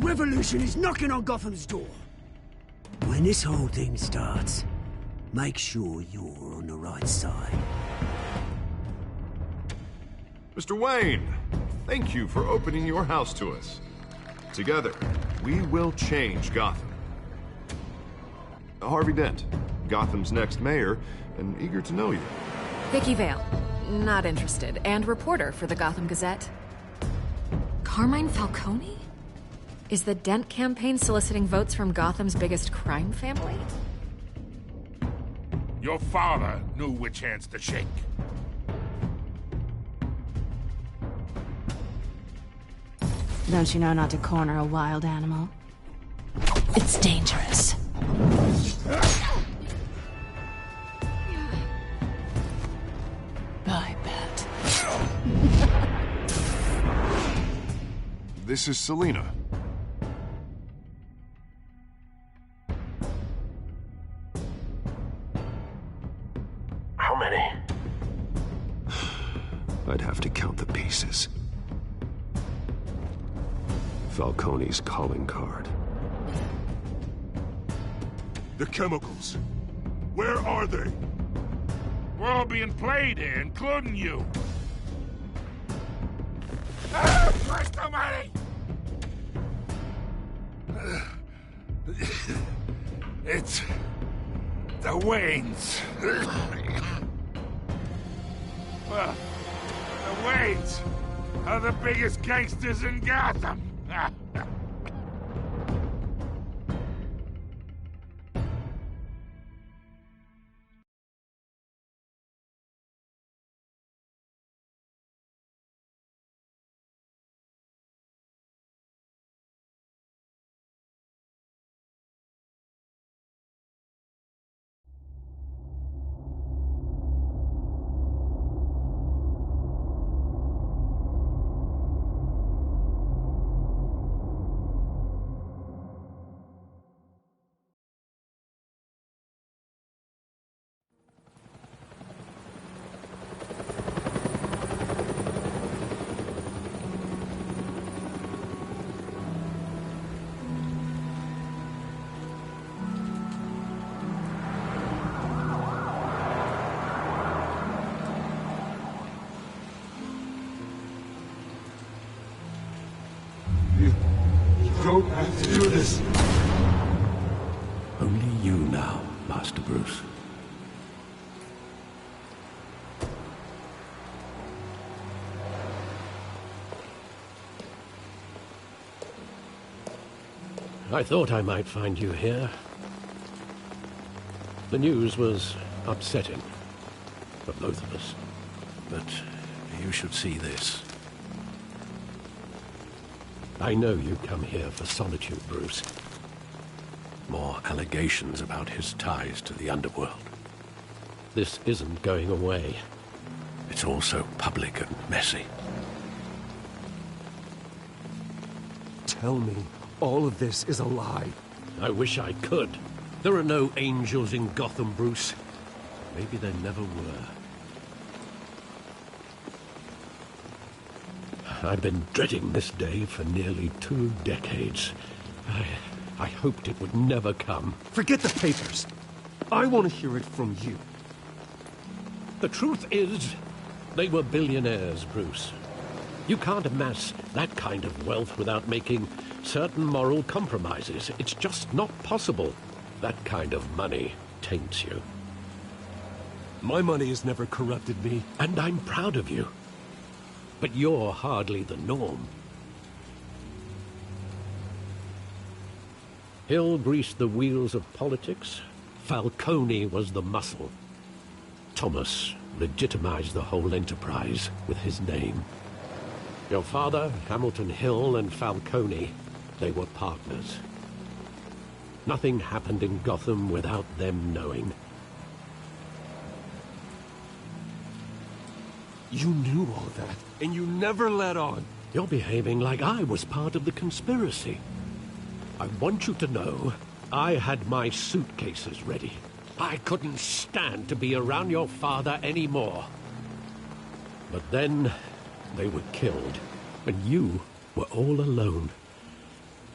Revolution is knocking on Gotham's door. When this whole thing starts, make sure you're on the right side. Mr. Wayne, thank you for opening your house to us. Together, we will change Gotham. Harvey Dent, Gotham's next mayor, and eager to know you. Vicky Vale, not interested, and reporter for the Gotham Gazette. Carmine Falcone? Is the Dent campaign soliciting votes from Gotham's biggest crime family? Your father knew which hands to shake. Don't you know not to corner a wild animal? It's dangerous. I bet. This is Selina. How many? I'd have to count the pieces. Falcone's calling card. The chemicals. Where are they? We're all being played here, including you. Ah, Christ almighty! It's... the Waynes. Well, the Waynes are the biggest gangsters in Gotham. You don't have to do this. Only you now, Master Bruce. I thought I might find you here. The news was upsetting for both of us. But you should see this. I know you come here for solitude, Bruce. More allegations about his ties to the underworld. This isn't going away. It's all so public and messy. Tell me all of this is a lie. I wish I could. There are no angels in Gotham, Bruce. Maybe there never were. I've been dreading this day for nearly 2 decades. I hoped it would never come. Forget the papers. I want to hear it from you. The truth is, they were billionaires, Bruce. You can't amass that kind of wealth without making certain moral compromises. It's just not possible. That kind of money taints you. My money has never corrupted me. And I'm proud of you. But you're hardly the norm. Hill greased the wheels of politics. Falcone was the muscle. Thomas legitimized the whole enterprise with his name. Your father, Hamilton Hill, and Falcone, they were partners. Nothing happened in Gotham without them knowing. You knew all that, and you never let on. You're behaving like I was part of the conspiracy. I want you to know I had my suitcases ready. I couldn't stand to be around your father anymore. But then they were killed, and you were all alone.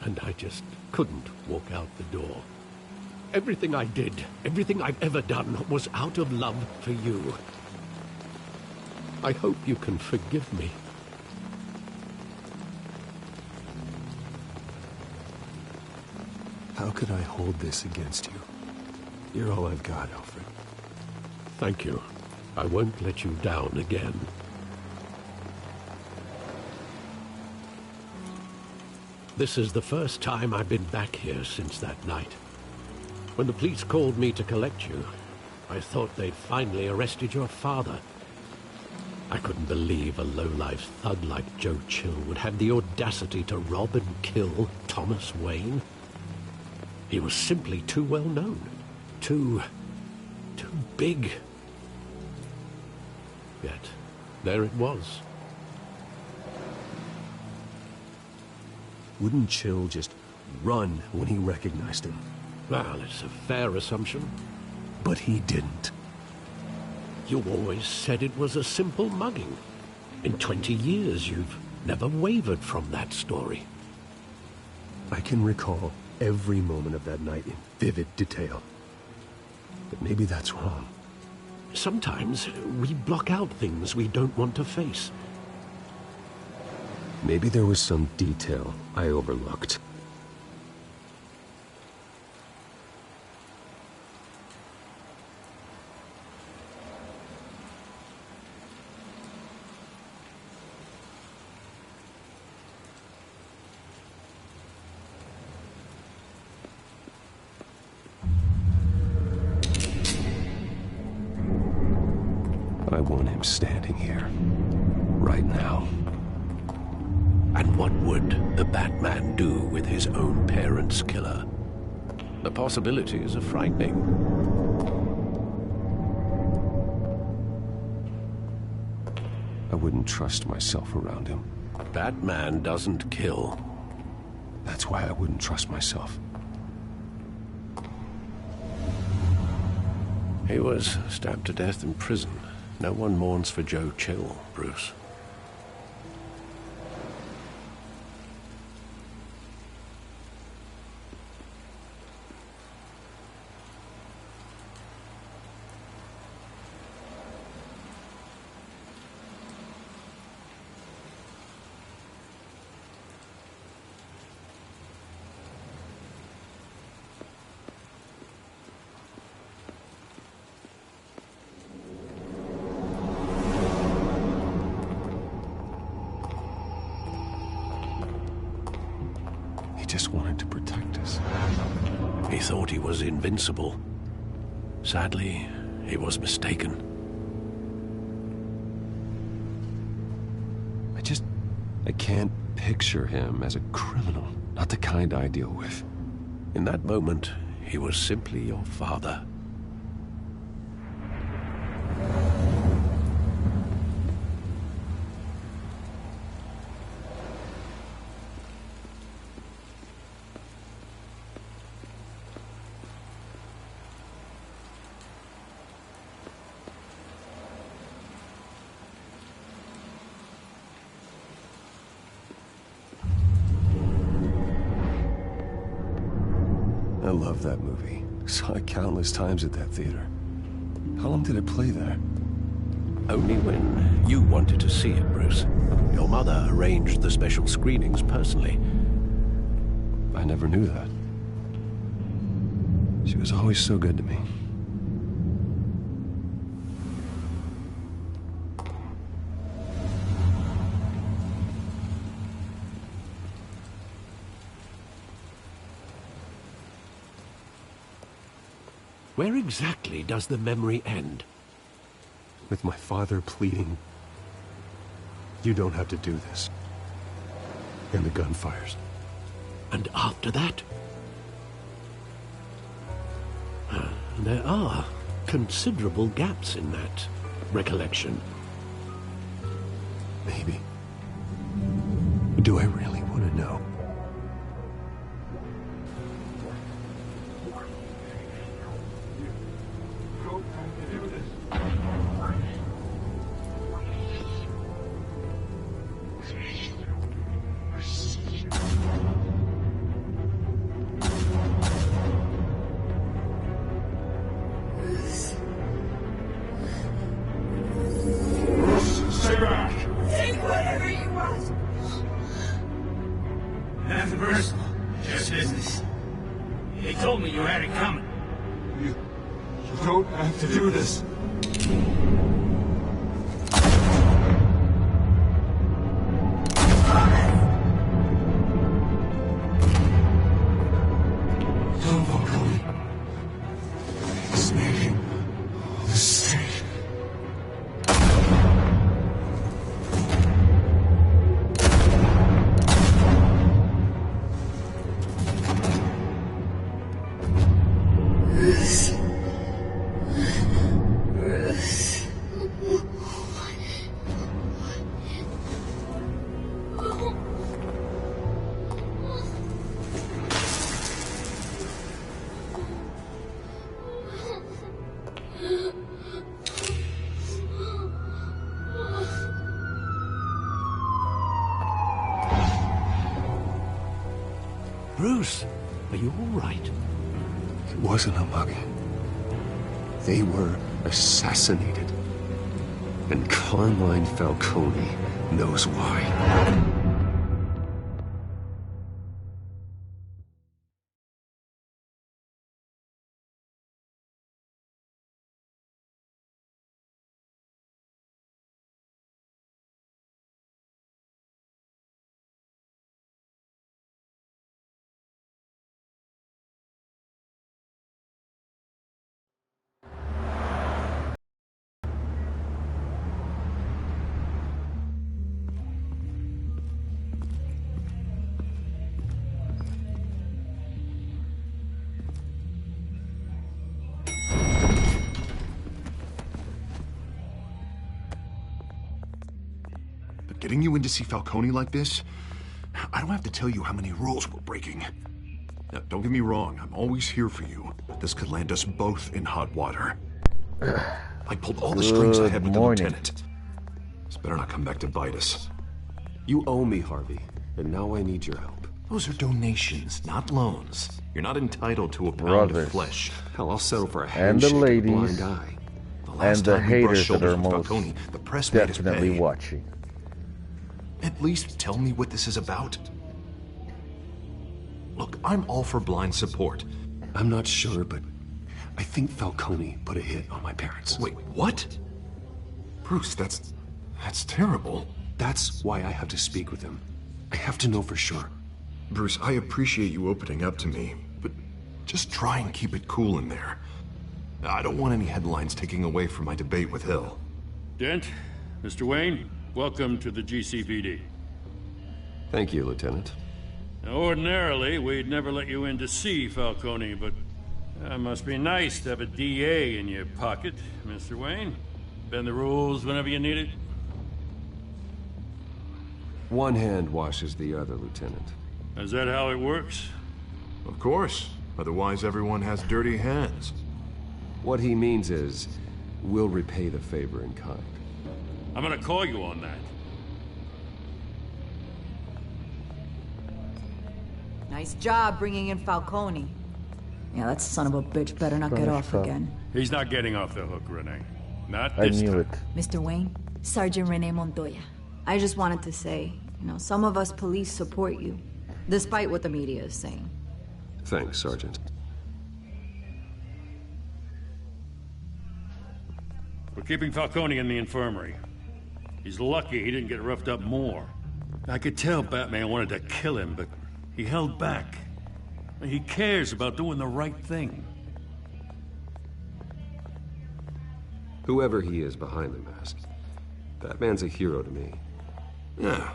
and I just couldn't walk out the door. Everything I did, everything I've ever done, was out of love for you. I hope you can forgive me. How could I hold this against you? You're all I've got, Alfred. Thank you. I won't let you down again. This is the first time I've been back here since that night. When the police called me to collect you, I thought they'd finally arrested your father. I couldn't believe a low-life thug like Joe Chill would have the audacity to rob and kill Thomas Wayne. He was simply too well known. Too big. Yet, there it was. Wouldn't Chill just run when he recognized him? Well, it's a fair assumption. But he didn't. You always said it was a simple mugging. In 20 years, you've never wavered from that story. I can recall every moment of that night in vivid detail. But maybe that's wrong. Sometimes we block out things we don't want to face. Maybe there was some detail I overlooked. I want him standing here, right now. And what would the Batman do with his own parents' killer? The possibilities are frightening. I wouldn't trust myself around him. Batman doesn't kill. That's why I wouldn't trust myself. He was stabbed to death in prison. No one mourns for Joe Chill, Bruce. Just wanted to protect us. He thought he was invincible. Sadly, he was mistaken. I can't picture him as a criminal. Not the kind I deal with. In that moment, he was simply your father. I love that movie. Saw it countless times at that theater. How long did it play there? Only when you wanted to see it, Bruce. Your mother arranged the special screenings personally. I never knew that. She was always so good to me. Where exactly does the memory end? With my father pleading, "You don't have to do this." And the gun fires. And after that? There are considerable gaps in that recollection. Maybe. Do I really want to know? personal, just business. They told me you had it coming. You don't have to do this. Don't Falcone. It's making a mistake. Bruce, are you all right? It wasn't a mug. They were assassinated. And Carmine Falcone knows why. Getting you in to see Falcone like this? I don't have to tell you how many rules we're breaking. Now, don't get me wrong, I'm always here for you, but this could land us both in hot water. I pulled all the strings I had with the lieutenant. This better not come back to bite us. You owe me, Harvey, and now I need your help. Those are donations, not loans. You're not entitled to a pound of flesh. Hell, I'll settle for a And the handshake and a ladies, blind eye. The last and the time we brushed haters that shoulders are with most Falcone, the press made us definitely pay. watching. At least tell me what this is about. Look, I'm all for blind support. I'm not sure, but I think Falcone put a hit on my parents. Wait, what? Bruce, that's terrible. That's why I have to speak with him. I have to know for sure. Bruce, I appreciate you opening up to me, but just try and keep it cool in there. I don't want any headlines taking away from my debate with Hill. Dent, Mr. Wayne, welcome to the GCPD. Thank you, Lieutenant. Now, ordinarily, we'd never let you in to see Falcone, but it must be nice to have a DA in your pocket, Mr. Wayne. Bend the rules whenever you need it. One hand washes the other, Lieutenant. Is that how it works? Of course. Otherwise, everyone has dirty hands. What he means is, we'll repay the favor in kind. I'm gonna call you on that. Nice job bringing in Falcone. Yeah, that son of a bitch better not get off again. He's not getting off the hook, Renee. Not I this knew time. it. Mr. Wayne, Sergeant Renee Montoya. I just wanted to say, some of us police support you, despite what the media is saying. Thanks, Sergeant. We're keeping Falcone in the infirmary. He's lucky he didn't get roughed up more. I could tell Batman wanted to kill him, but he held back. He cares about doing the right thing. Whoever he is behind the mask, Batman's a hero to me. Yeah,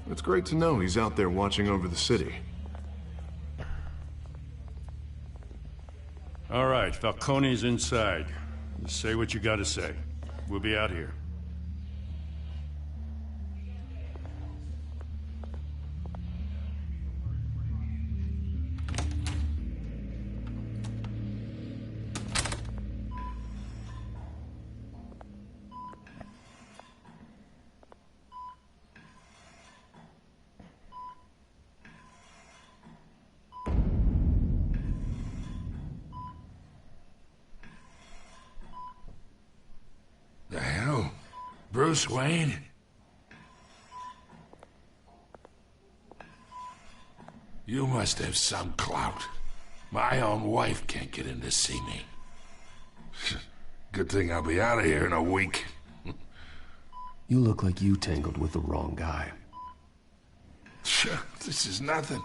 it's great to know he's out there watching over the city. All right, Falcone's inside. Just say what you gotta say. We'll be out here. The hell? Bruce Wayne? You must have some clout. My own wife can't get in to see me. Good thing I'll be out of here in a week. You look like you tangled with the wrong guy. Sure, this is nothing.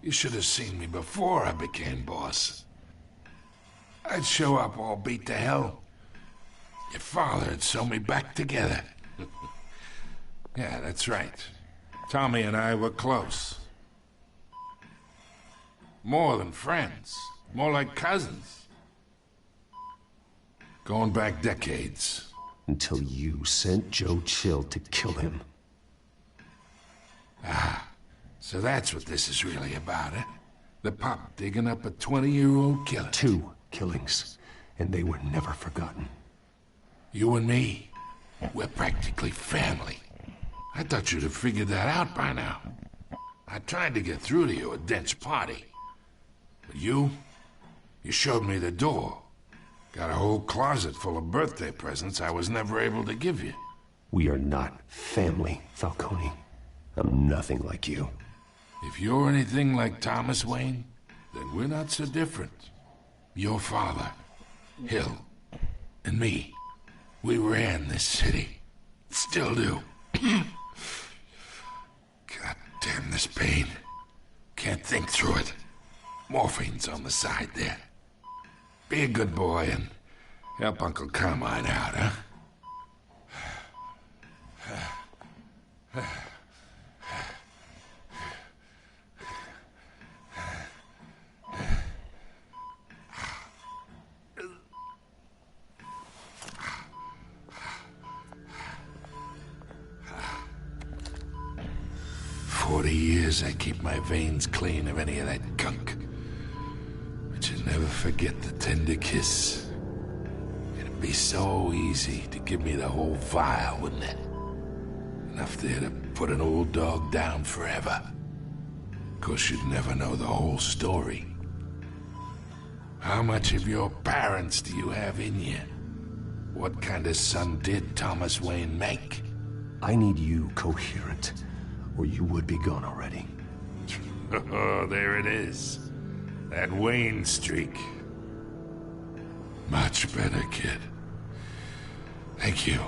You should have seen me before I became boss. I'd show up all beat to hell. Your father'd sew me back together. Yeah, that's right. Tommy and I were close. More than friends. More like cousins. Going back decades. Until you sent Joe Chill to kill him. Ah, so that's what this is really about, eh? The pup digging up a 20-year-old killer. 2 killings, and they were never forgotten. You and me, we're practically family. I thought you'd have figured that out by now. I tried to get through to you at Dent's party. But you showed me the door. Got a whole closet full of birthday presents I was never able to give you. We are not family, Falcone. I'm nothing like you. If you're anything like Thomas Wayne, then we're not so different. Your father, Hill, and me, we ran this city. Still do. God damn this pain. Can't think through it. Morphine's on the side there. Be a good boy and help Uncle Carmine out, huh? 40 years I keep my veins clean of any of that gunk. But you'll never forget the tender kiss. It'd be so easy to give me the whole vial, wouldn't it? Enough there to put an old dog down forever. Of course, you'd never know the whole story. How much of your parents do you have in you? What kind of son did Thomas Wayne make? I need you coherent, or you would be gone already. Oh, there it is. That Wayne streak. Much better, kid. Thank you.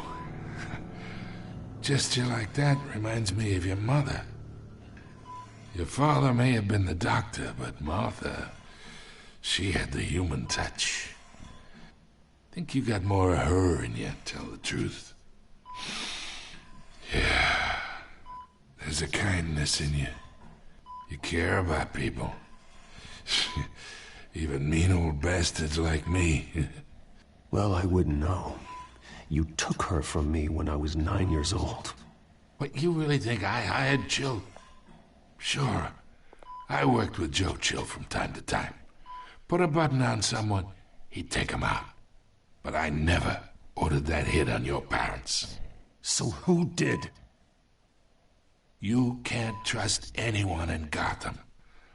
Gesture like that reminds me of your mother. Your father may have been the doctor, but Martha, she had the human touch. Think you got more of her in you, tell the truth. Yeah. There's a kindness in you. You care about people. Even mean old bastards like me. Well, I wouldn't know. You took her from me when I was 9 years old. What, you really think I hired Chill? Sure. I worked with Joe Chill from time to time. Put a button on someone, he'd take him out. But I never ordered that hit on your parents. So who did? You can't trust anyone in Gotham.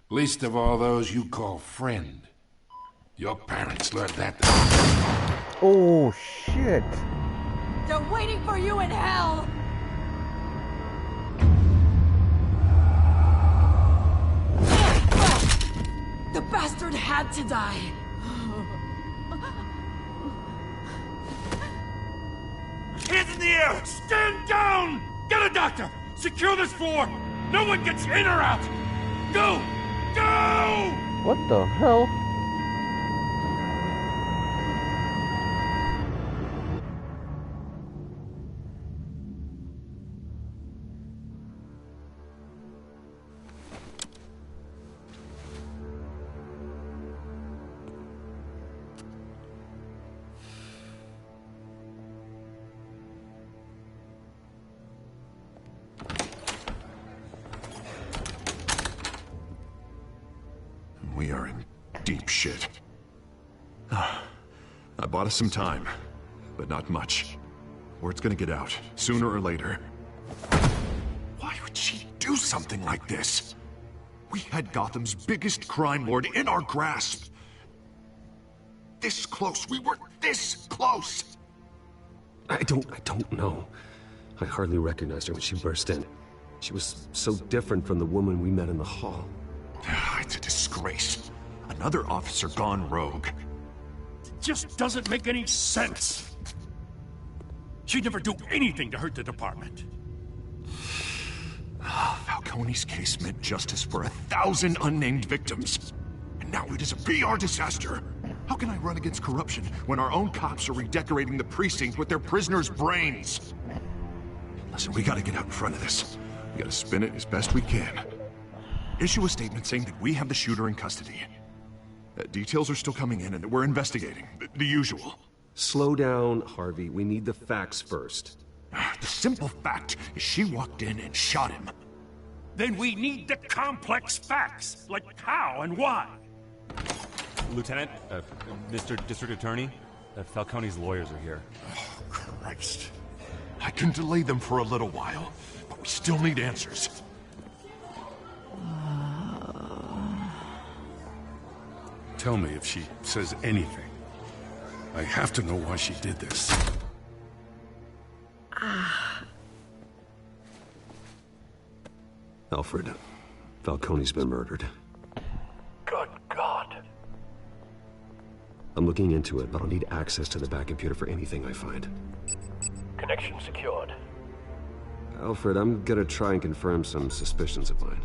Least of all those you call friend. Your parents learned that. Oh, shit. They're waiting for you in hell! The bastard had to die. Hands in the air! Stand down! Get a doctor! Secure this floor! No one gets in or out! Go! Go! What the hell? We are in deep shit. I bought us some time, but not much. Word's gonna get out, sooner or later. Why would she do something like this? We had Gotham's biggest crime lord in our grasp. This close, we were this close! I don't know. I hardly recognized her when she burst in. She was so different from the woman we met in the hall. It's a disgrace. Another officer gone rogue. Just doesn't make any sense. She'd never do anything to hurt the department. Falcone's case meant justice for 1,000 unnamed victims. And now it is a PR disaster. How can I run against corruption when our own cops are redecorating the precinct with their prisoners' brains? Listen, we gotta get out in front of this. We gotta spin it as best we can. Issue a statement saying that we have the shooter in custody. Details are still coming in and that we're investigating. The usual. Slow down, Harvey. We need the facts first. The simple fact is she walked in and shot him. Then we need the complex facts, like how and why. Lieutenant, Mr. District Attorney, Falcone's lawyers are here. Oh, Christ. I can delay them for a little while, but we still need answers. Tell me if she says anything. I have to know why she did this. Alfred, Falcone's been murdered. Good God. I'm looking into it, but I'll need access to the back computer for anything I find. Connection secured. Alfred, I'm gonna try and confirm some suspicions of mine.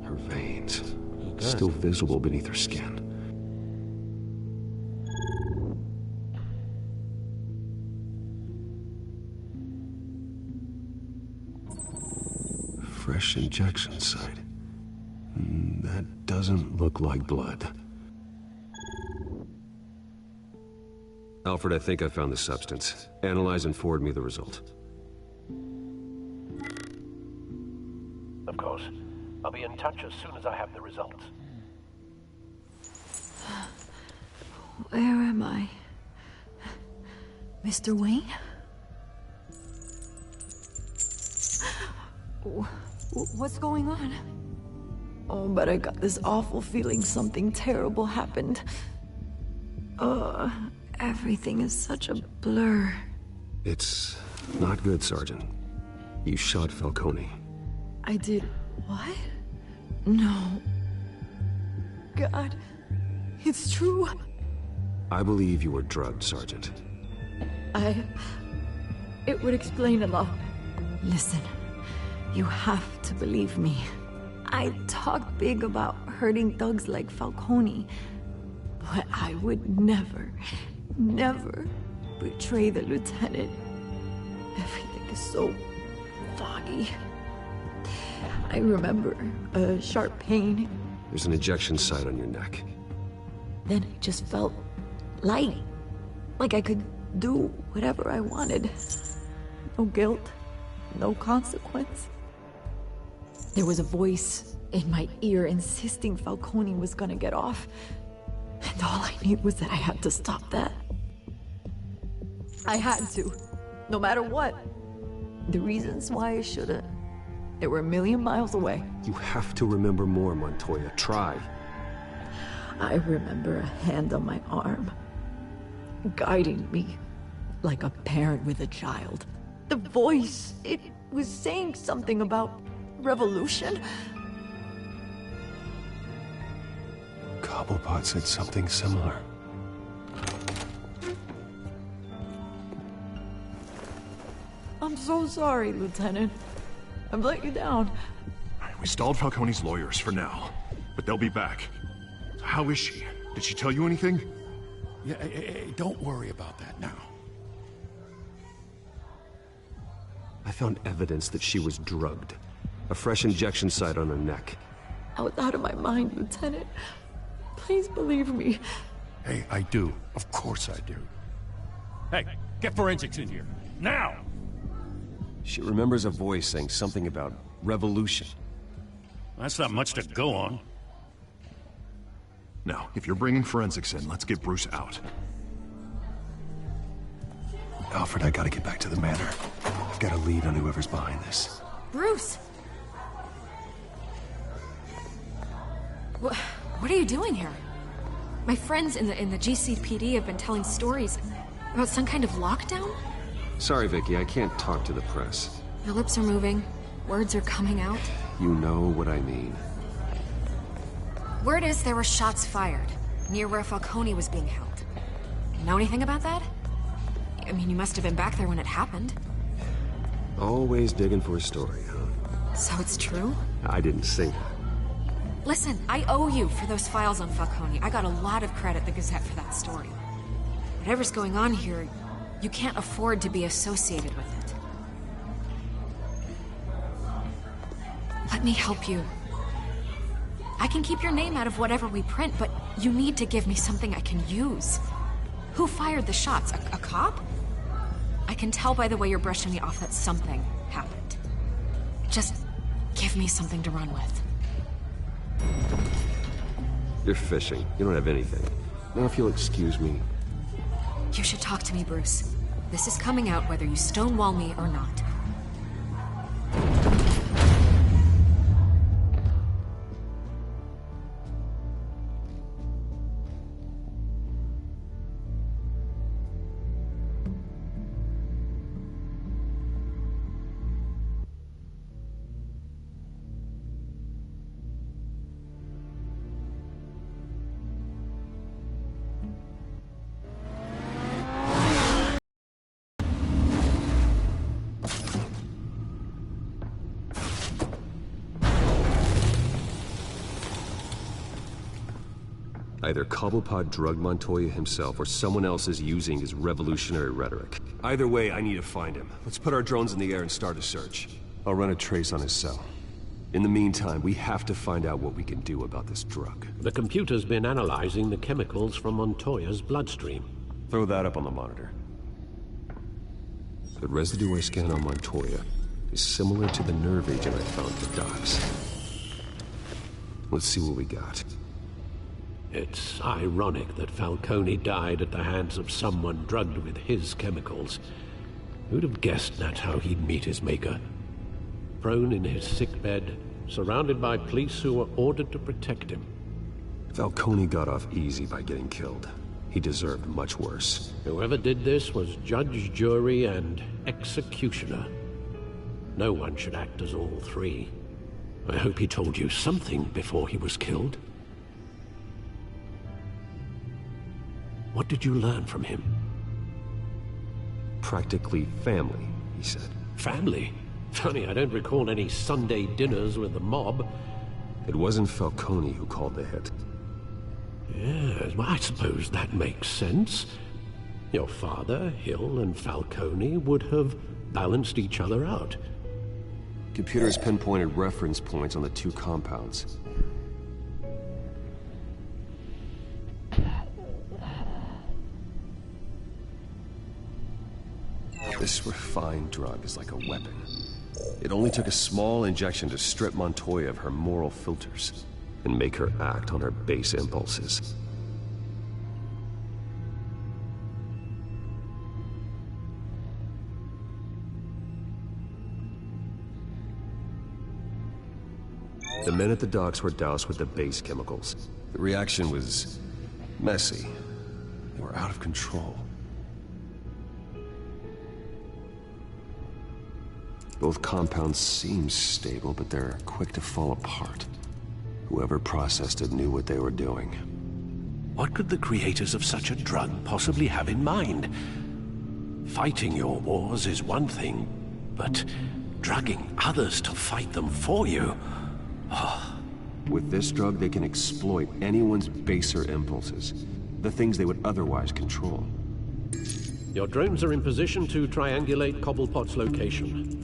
Her veins, still visible beneath her skin. Fresh injection site. That doesn't look like blood. Alfred, I think I found the substance. Analyze and forward me the result. Of course. I'll be in touch as soon as I have the results. Where am I? Mr. Wayne? What's going on? Oh, but I got this awful feeling something terrible happened. Everything is such a blur. It's not good, Sergeant. You shot Falcone. I did what? No. God, it's true. I believe you were drugged, Sergeant. It would explain a lot. Listen, you have to believe me. I talked big about hurting thugs like Falcone, but I would never betray the lieutenant. Everything is so foggy. I remember a sharp pain. There's an injection site on your neck. Then I just felt light. Like I could do whatever I wanted. No guilt, no consequence. There was a voice in my ear insisting Falcone was gonna get off. And all I knew was that I had to stop that. I had to, no matter what. The reasons why I should've, they were a million miles away. You have to remember more, Montoya. Try. I remember a hand on my arm, guiding me like a parent with a child. The voice, it was saying something about revolution. Cobblepot said something similar. I'm so sorry, Lieutenant. I've let you down. We stalled Falcone's lawyers for now, but they'll be back. How is she? Did she tell you anything? Yeah, don't worry about that now. I found evidence that she was drugged. A fresh injection site on her neck. I was out of my mind, Lieutenant. Please believe me. Hey, I do. Of course I do. Hey, get forensics in here. Now! She remembers a voice saying something about revolution. That's not much to go on. Now, if you're bringing forensics in, let's get Bruce out. Alfred, I gotta get back to the manor. I've got a lead on whoever's behind this. Bruce! What are you doing here? My friends in the GCPD have been telling stories about some kind of lockdown. Sorry, Vicky, I can't talk to the press. Your lips are moving. Words are coming out. You know what I mean. Word is there were shots fired near where Falcone was being held. Know anything about that? I mean, you must have been back there when it happened. Always digging for a story, huh? So it's true? I didn't say that. Listen, I owe you for those files on Falcone. I got a lot of credit at the Gazette for that story. Whatever's going on here, you can't afford to be associated with it. Let me help you. I can keep your name out of whatever we print, but you need to give me something I can use. Who fired the shots? A cop? I can tell by the way you're brushing me off that something happened. Just give me something to run with. You're fishing. You don't have anything. Now if you'll excuse me. You should talk to me, Bruce. This is coming out whether you stonewall me or not. Either Cobblepot drugged Montoya himself, or someone else is using his revolutionary rhetoric. Either way, I need to find him. Let's put our drones in the air and start a search. I'll run a trace on his cell. In the meantime, we have to find out what we can do about this drug. The computer's been analyzing the chemicals from Montoya's bloodstream. Throw that up on the monitor. The residue I scanned on Montoya is similar to the nerve agent I found at the docks. Let's see what we got. It's ironic that Falcone died at the hands of someone drugged with his chemicals. Who'd have guessed that's how he'd meet his maker? Prone in his sickbed, surrounded by police who were ordered to protect him. Falcone got off easy by getting killed. He deserved much worse. Whoever did this was judge, jury, and executioner. No one should act as all three. I hope he told you something before he was killed. What did you learn from him? Practically family, he said. Family? Funny, I don't recall any Sunday dinners with the mob. It wasn't Falcone who called the hit. Yes, well, I suppose that makes sense. Your father, Hill, and Falcone would have balanced each other out. Computers pinpointed reference points on the two compounds. This refined drug is like a weapon. It only took a small injection to strip Montoya of her moral filters and make her act on her base impulses. The men at the docks were doused with the base chemicals. The reaction was messy. They were out of control. Both compounds seem stable, but they're quick to fall apart. Whoever processed it knew what they were doing. What could the creators of such a drug possibly have in mind? Fighting your wars is one thing, but drugging others to fight them for you? Oh. With this drug, they can exploit anyone's baser impulses, the things they would otherwise control. Your drones are in position to triangulate Cobblepot's location.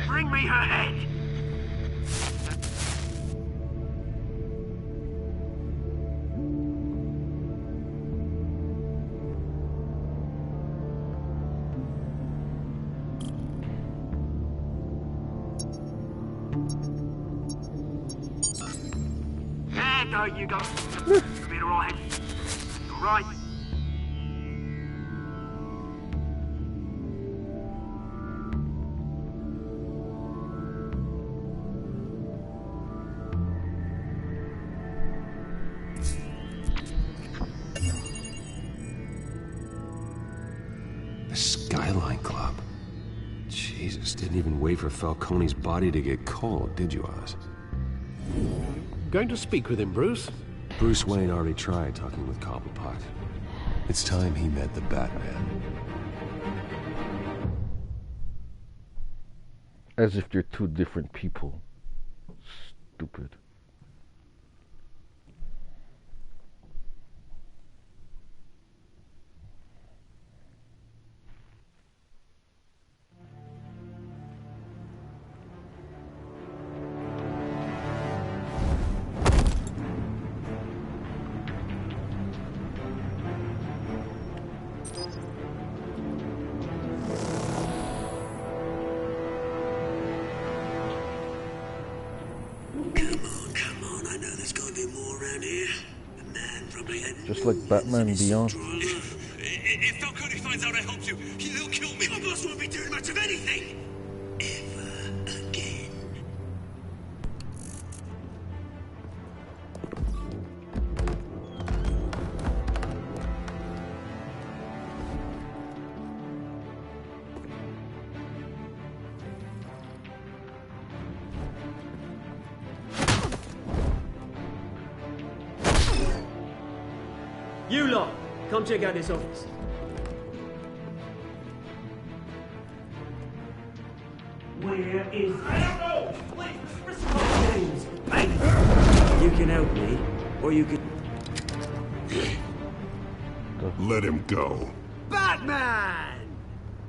Bring me her head! There you go. You'll be alright. Alright. The Skyline Club. Jesus, didn't even wait for Falcone's body to get cold, did you, Oz? Going to speak with him, Bruce? Bruce Wayne already tried talking with Cobblepot. It's time he met the Batman. As if they're two different people. Stupid. Just like Batman Beyond. If Falcone finds out I helped you, he'll kill me. My boss won't be doing much of anything. Ever again. You lot, come check out this office. Where is... I don't know! Wait, James, you can help me, or you could... Let him go. Batman!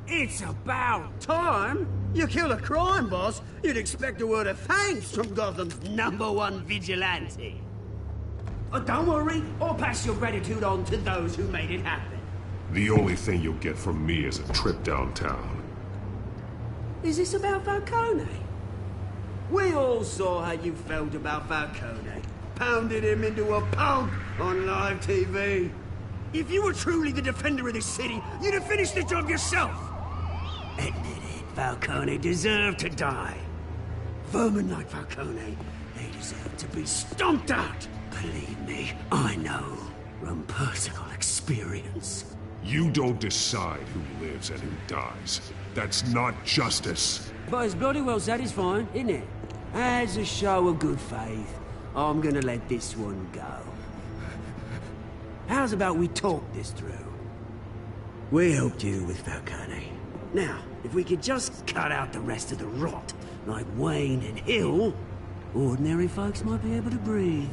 It's about time. You kill a crime boss, you'd expect a word of thanks from Gotham's #1 vigilante. Oh, don't worry, I'll pass your gratitude on to those who made it happen. The only thing you'll get from me is a trip downtown. Is this about Falcone? We all saw how you felt about Falcone. Pounded him into a pulp on live TV. If you were truly the defender of this city, you'd have finished the job yourself. Admit it, Falcone deserved to die. Vermin like Falcone, they deserve to be stomped out. Believe me, I know from personal experience. You don't decide who lives and who dies. That's not justice. But it's bloody well satisfying, isn't it? As a show of good faith, I'm gonna let this one go. How's about we talk this through? We helped you with Falcone. Now, if we could just cut out the rest of the rot, like Wayne and Hill, ordinary folks might be able to breathe.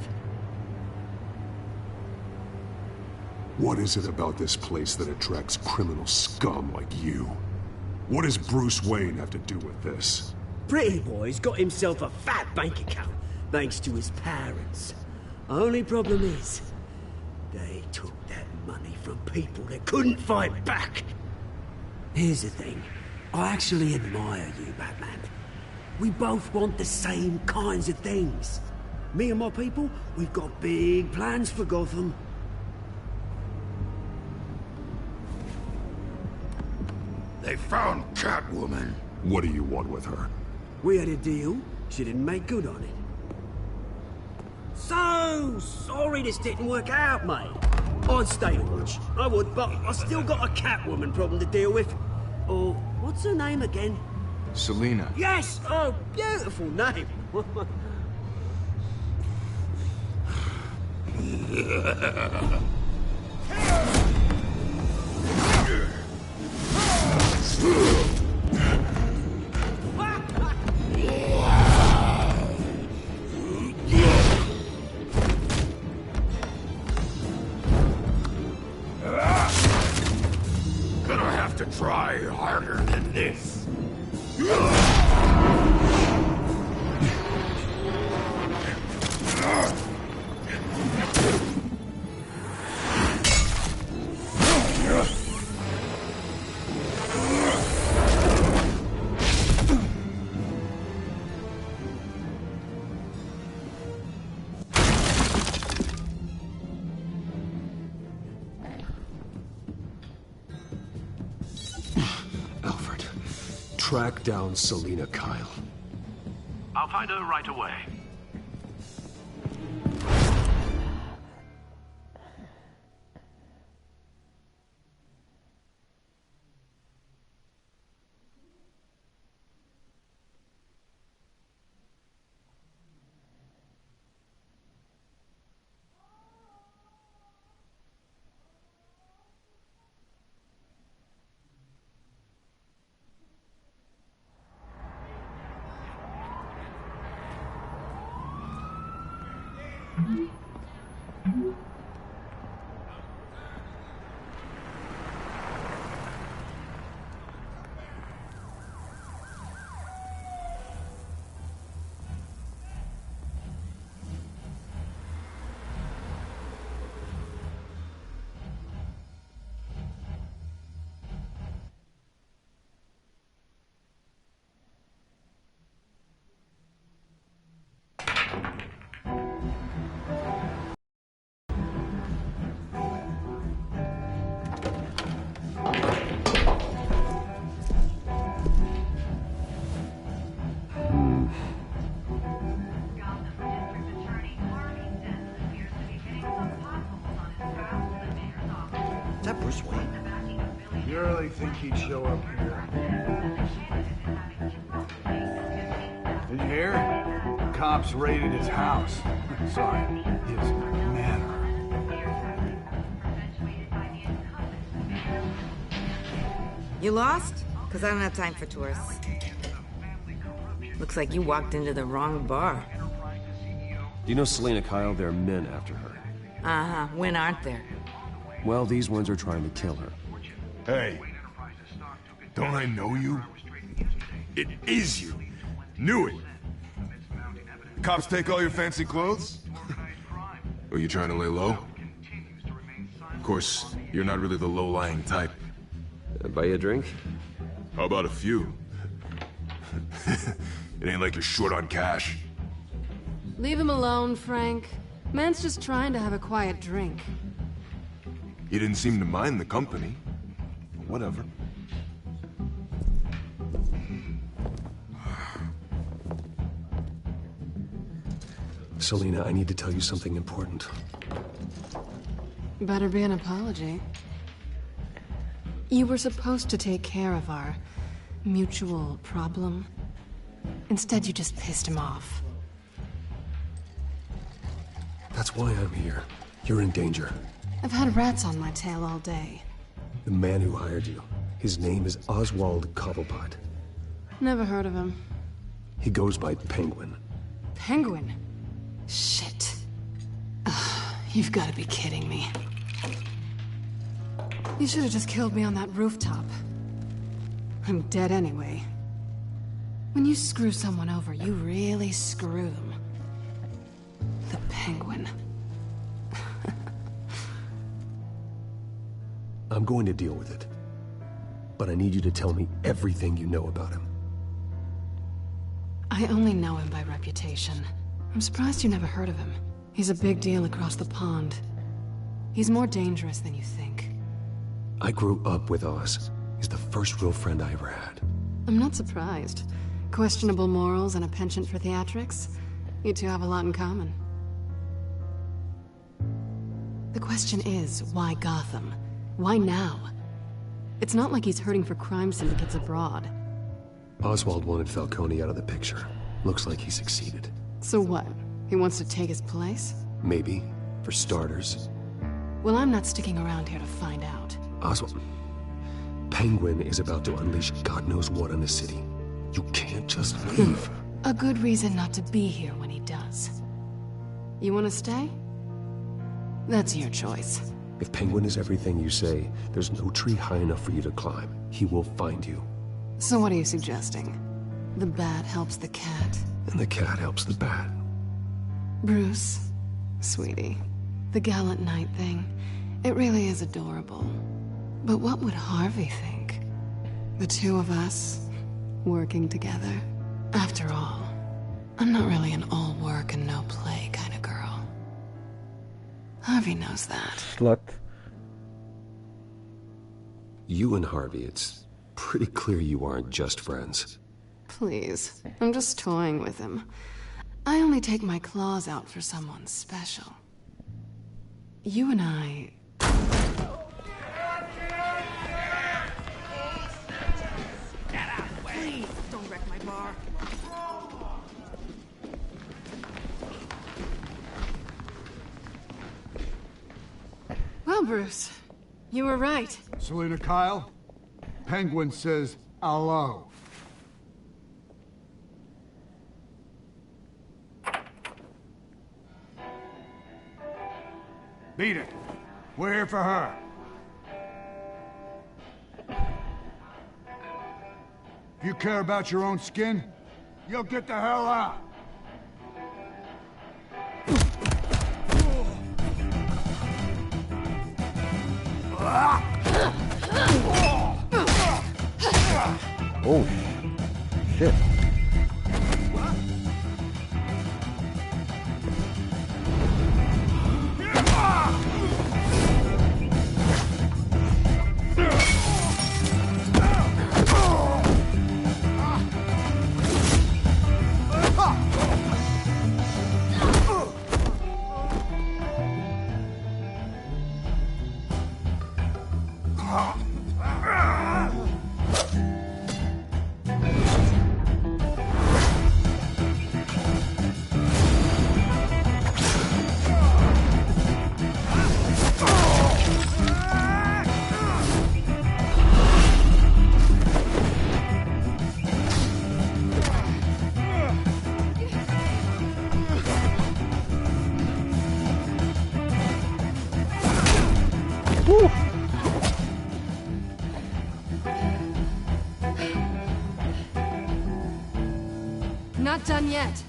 What is it about this place that attracts criminal scum like you? What does Bruce Wayne have to do with this? Pretty Boy's got himself a fat bank account, thanks to his parents. Only problem is, they took that money from people that couldn't fight back. Here's the thing, I actually admire you, Batman. We both want the same kinds of things. Me and my people, we've got big plans for Gotham. They found Catwoman. What do you want with her? We had a deal. She didn't make good on it. So sorry this didn't work out, mate. I'd stay to watch. I would, but I still got a Catwoman problem to deal with. Oh, what's her name again? Selina. Yes! Oh, beautiful name. try harder than this. Alfred, track down Selina Kyle. I'll find her right away. Is that Bruce Wayne? You really think he'd show up here? Did you hear? Cops raided his house. Sorry, his manor. You lost? Because I don't have time for tourists. Looks like you walked into the wrong bar. Do you know Selina Kyle? There are men after her. Uh-huh. When aren't there? Well, these ones are trying to kill her. Hey, don't I know you? It is you. Knew it. Cops take all your fancy clothes? Are you trying to lay low? Of course, you're not really the low-lying type. Buy you a drink? How about a few? It ain't like you're short on cash. Leave him alone, Frank. Man's just trying to have a quiet drink. He didn't seem to mind the company. Whatever. Selina, I need to tell you something important. Better be an apology. You were supposed to take care of our mutual problem. Instead, you just pissed him off. That's why I'm here. You're in danger. I've had rats on my tail all day. The man who hired you, his name is Oswald Cobblepot. Never heard of him. He goes by Penguin. Penguin? Shit. Ugh, you've got to be kidding me. You should have just killed me on that rooftop. I'm dead anyway. When you screw someone over, you really screw them. The Penguin. I'm going to deal with it. But I need you to tell me everything you know about him. I only know him by reputation. I'm surprised you never heard of him. He's a big deal across the pond. He's more dangerous than you think. I grew up with Oz. He's the first real friend I ever had. I'm not surprised. Questionable morals and a penchant for theatrics. You two have a lot in common. The question is, why Gotham? Why now? It's not like he's hurting for crime syndicates abroad. Oswald wanted Falcone out of the picture. Looks like he succeeded. So what? He wants to take his place? Maybe, for starters. Well, I'm not sticking around here to find out. Oswald... Penguin is about to unleash God knows what on the city. You can't just leave. A good reason not to be here when he does. You want to stay? That's your choice. If Penguin is everything you say, there's no tree high enough for you to climb. He will find you. So what are you suggesting? The bat helps the cat. And the cat helps the bat. Bruce, sweetie, the gallant knight thing, it really is adorable. But what would Harvey think? The two of us, working together. After all, I'm not really an all work and no play kind of girl. Harvey knows that. Slut. You and Harvey, it's pretty clear you aren't just friends. Please, I'm just toying with him. I only take my claws out for someone special. You and I... Please, don't wreck my bar. Well, Bruce, you were right. Selina Kyle, Penguin says hello. Beat it. We're here for her. If you care about your own skin, you'll get the hell out. Oh, shit. Not done yet.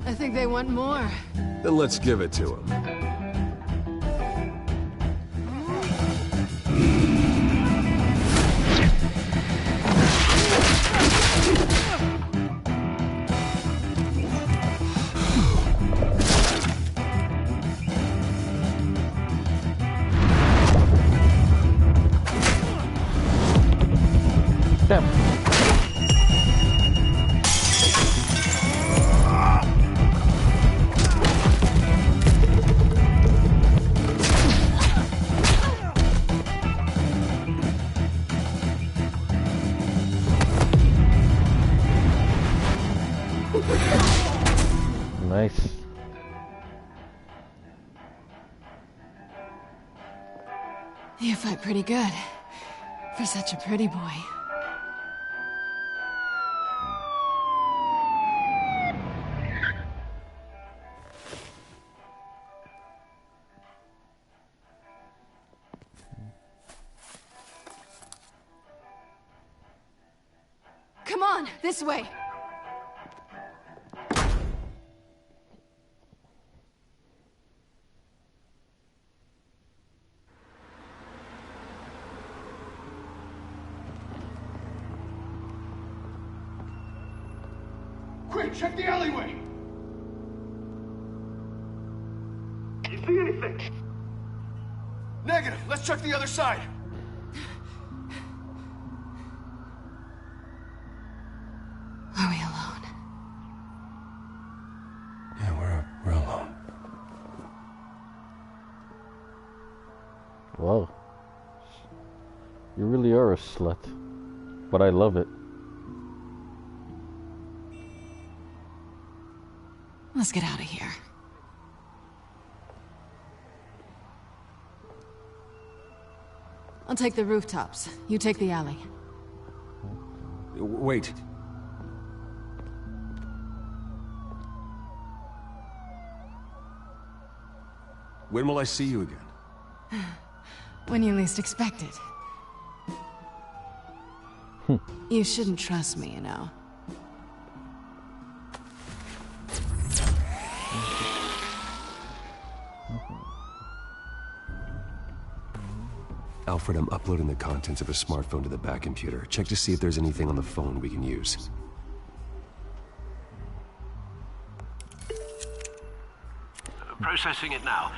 I think they want more. Then let's give it to him. Nice. You fight pretty good. For such a pretty boy. Come on, this way. Quick, check the alleyway! You see anything? Negative. Let's check the other side. Are we alone? Yeah, we're alone. Whoa. You really are a slut. But I love it. Let's get out of here. I'll take the rooftops. You take the alley. Wait. When will I see you again? When you least expect it. You shouldn't trust me, you know. Alfred, I'm uploading the contents of a smartphone to the back computer. Check to see if there's anything on the phone we can use. Processing it now.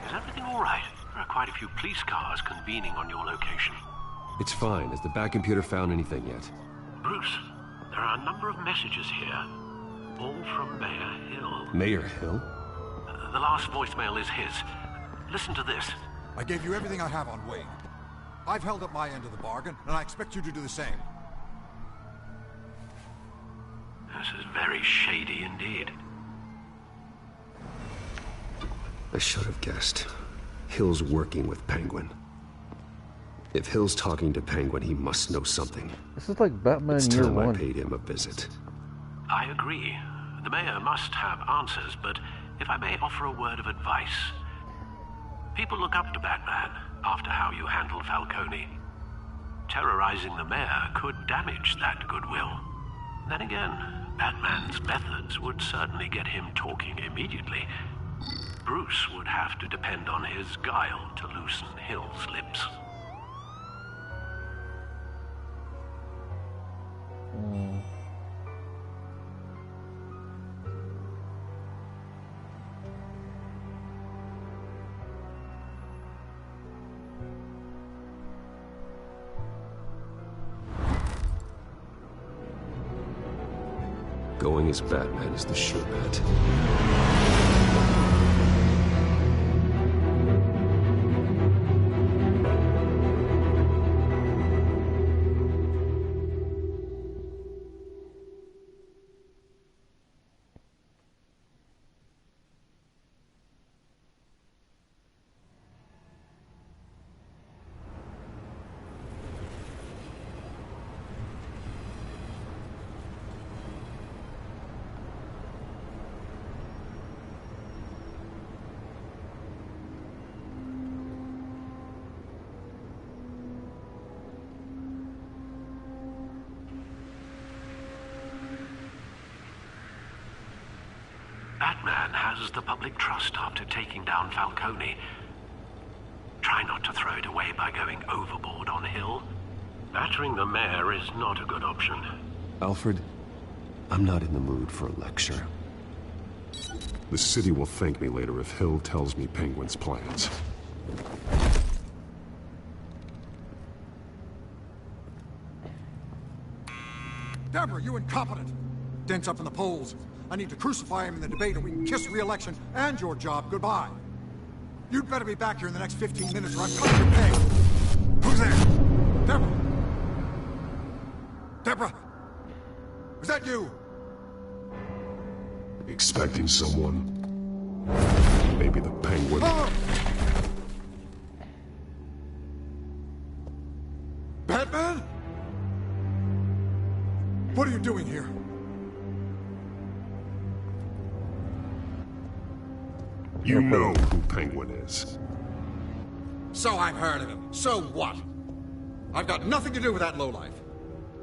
Is everything all right? There are quite a few police cars convening on your location. It's fine. Has the back computer found anything yet? Bruce, there are a number of messages here. All from Mayor Hill. Mayor Hill? The last voicemail is his. Listen to this. I gave you everything I have on Wayne. I've held up my end of the bargain, and I expect you to do the same. This is very shady indeed. I should have guessed. Hill's working with Penguin. If Hill's talking to Penguin, he must know something. This is like Batman it's Year time One. I paid him a visit. I agree. The mayor must have answers, but if I may offer a word of advice. People look up to Batman after how you handled Falcone. Terrorizing the mayor could damage that goodwill. Then again, Batman's methods would certainly get him talking immediately. Bruce would have to depend on his guile to loosen Hill's lips. Going as Batman is the sure bet. Batman has the public trust after taking down Falcone. Try not to throw it away by going overboard on Hill. Battering the mayor is not a good option. Alfred, I'm not in the mood for a lecture. The city will thank me later if Hill tells me Penguin's plans. Deborah, you incompetent! Dent's up in the polls. I need to crucify him in the debate or we can kiss re-election and your job goodbye. You'd better be back here in the next 15 minutes or I'm cutting your pay. Who's there? Deborah! Deborah! Was that you? Expecting someone. Maybe the Penguin. Oh! Batman? What are you doing here? You know who Penguin is. So I've heard of him. So what? I've got nothing to do with that lowlife.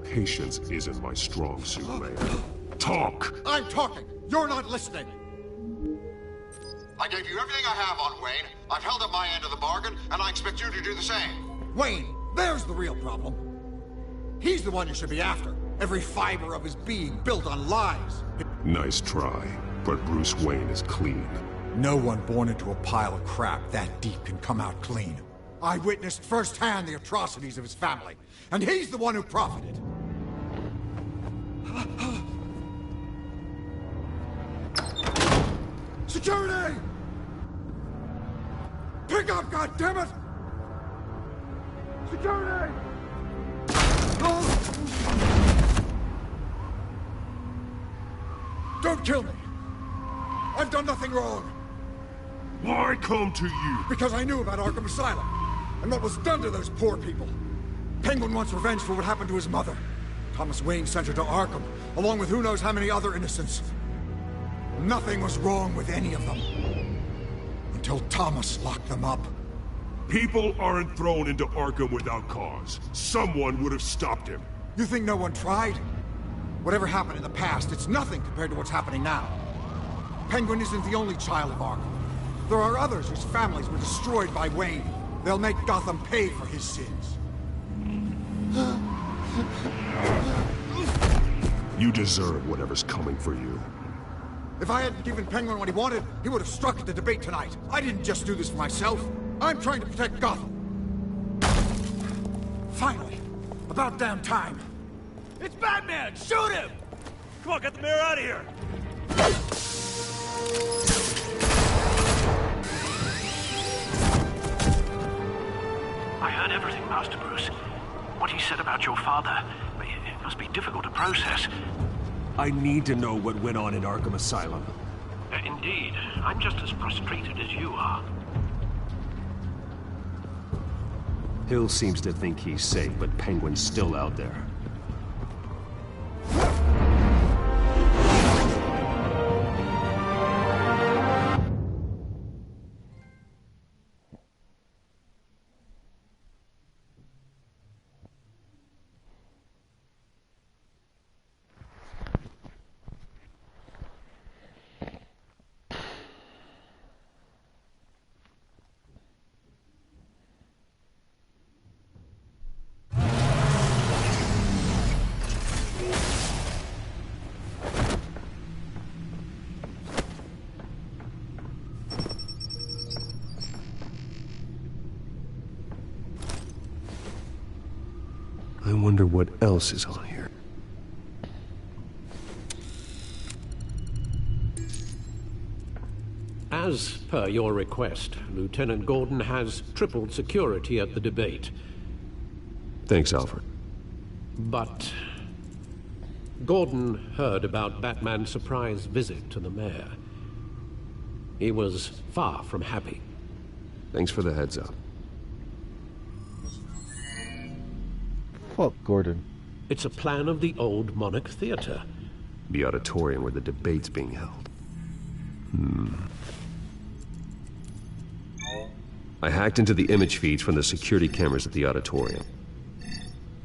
Patience isn't my strong suit, Mayor. Talk! I'm talking! You're not listening! I gave you everything I have on Wayne. I've held up my end of the bargain, and I expect you to do the same. Wayne, there's the real problem. He's the one you should be after. Every fiber of his being built on lies. Nice try, but Bruce Wayne is clean. No one born into a pile of crap that deep can come out clean. I witnessed firsthand the atrocities of his family, and he's the one who profited. Security! Pick up, goddammit! Security! Don't kill me! I've done nothing wrong! Why come to you? Because I knew about Arkham Asylum, and what was done to those poor people. Penguin wants revenge for what happened to his mother. Thomas Wayne sent her to Arkham, along with who knows how many other innocents. Nothing was wrong with any of them. Until Thomas locked them up. People aren't thrown into Arkham without cause. Someone would have stopped him. You think no one tried? Whatever happened in the past, it's nothing compared to what's happening now. Penguin isn't the only child of Arkham. There are others whose families were destroyed by Wayne. They'll make Gotham pay for his sins. You deserve whatever's coming for you. If I hadn't given Penguin what he wanted, he would have struck at the debate tonight. I didn't just do this for myself. I'm trying to protect Gotham. Finally. About damn time. It's Batman! Shoot him! Come on, get the mayor out of here! I heard everything, Master Bruce. What he said about your father, it must be difficult to process. I need to know what went on in Arkham Asylum. Indeed. I'm just as frustrated as you are. Hill seems to think he's safe, but Penguin's still out there. I wonder what else is on here. As per your request, Lieutenant Gordon has tripled security at the debate. Thanks, Alfred. But Gordon heard about Batman's surprise visit to the mayor. He was far from happy. Thanks for the heads up. Fuck Gordon. It's a plan of the old Monarch Theater. The auditorium where the debate's being held. I hacked into the image feeds from the security cameras at the auditorium.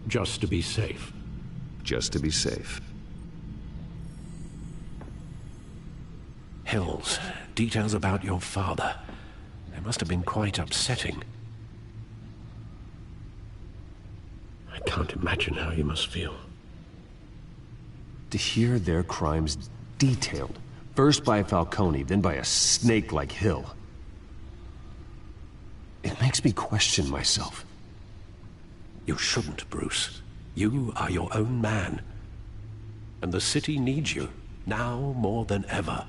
Just to be safe. Just to be safe. Hills, details about your father. They must have been quite upsetting. I can't imagine how you must feel. To hear their crimes detailed, first by Falcone, then by a snake like Hill. It makes me question myself. You shouldn't, Bruce. You are your own man. And the city needs you, now more than ever.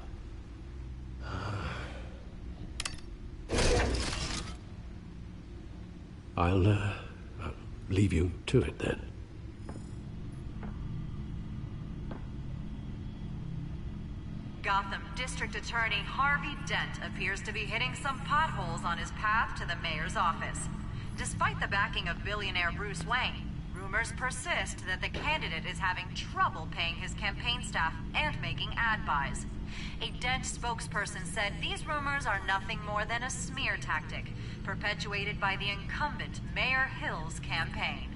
I'll leave you to it then. Gotham District Attorney Harvey Dent appears to be hitting some potholes on his path to the mayor's office. Despite the backing of billionaire Bruce Wayne, rumors persist that the candidate is having trouble paying his campaign staff and making ad buys. A Dent spokesperson said these rumors are nothing more than a smear tactic, perpetuated by the incumbent Mayor Hill's campaign.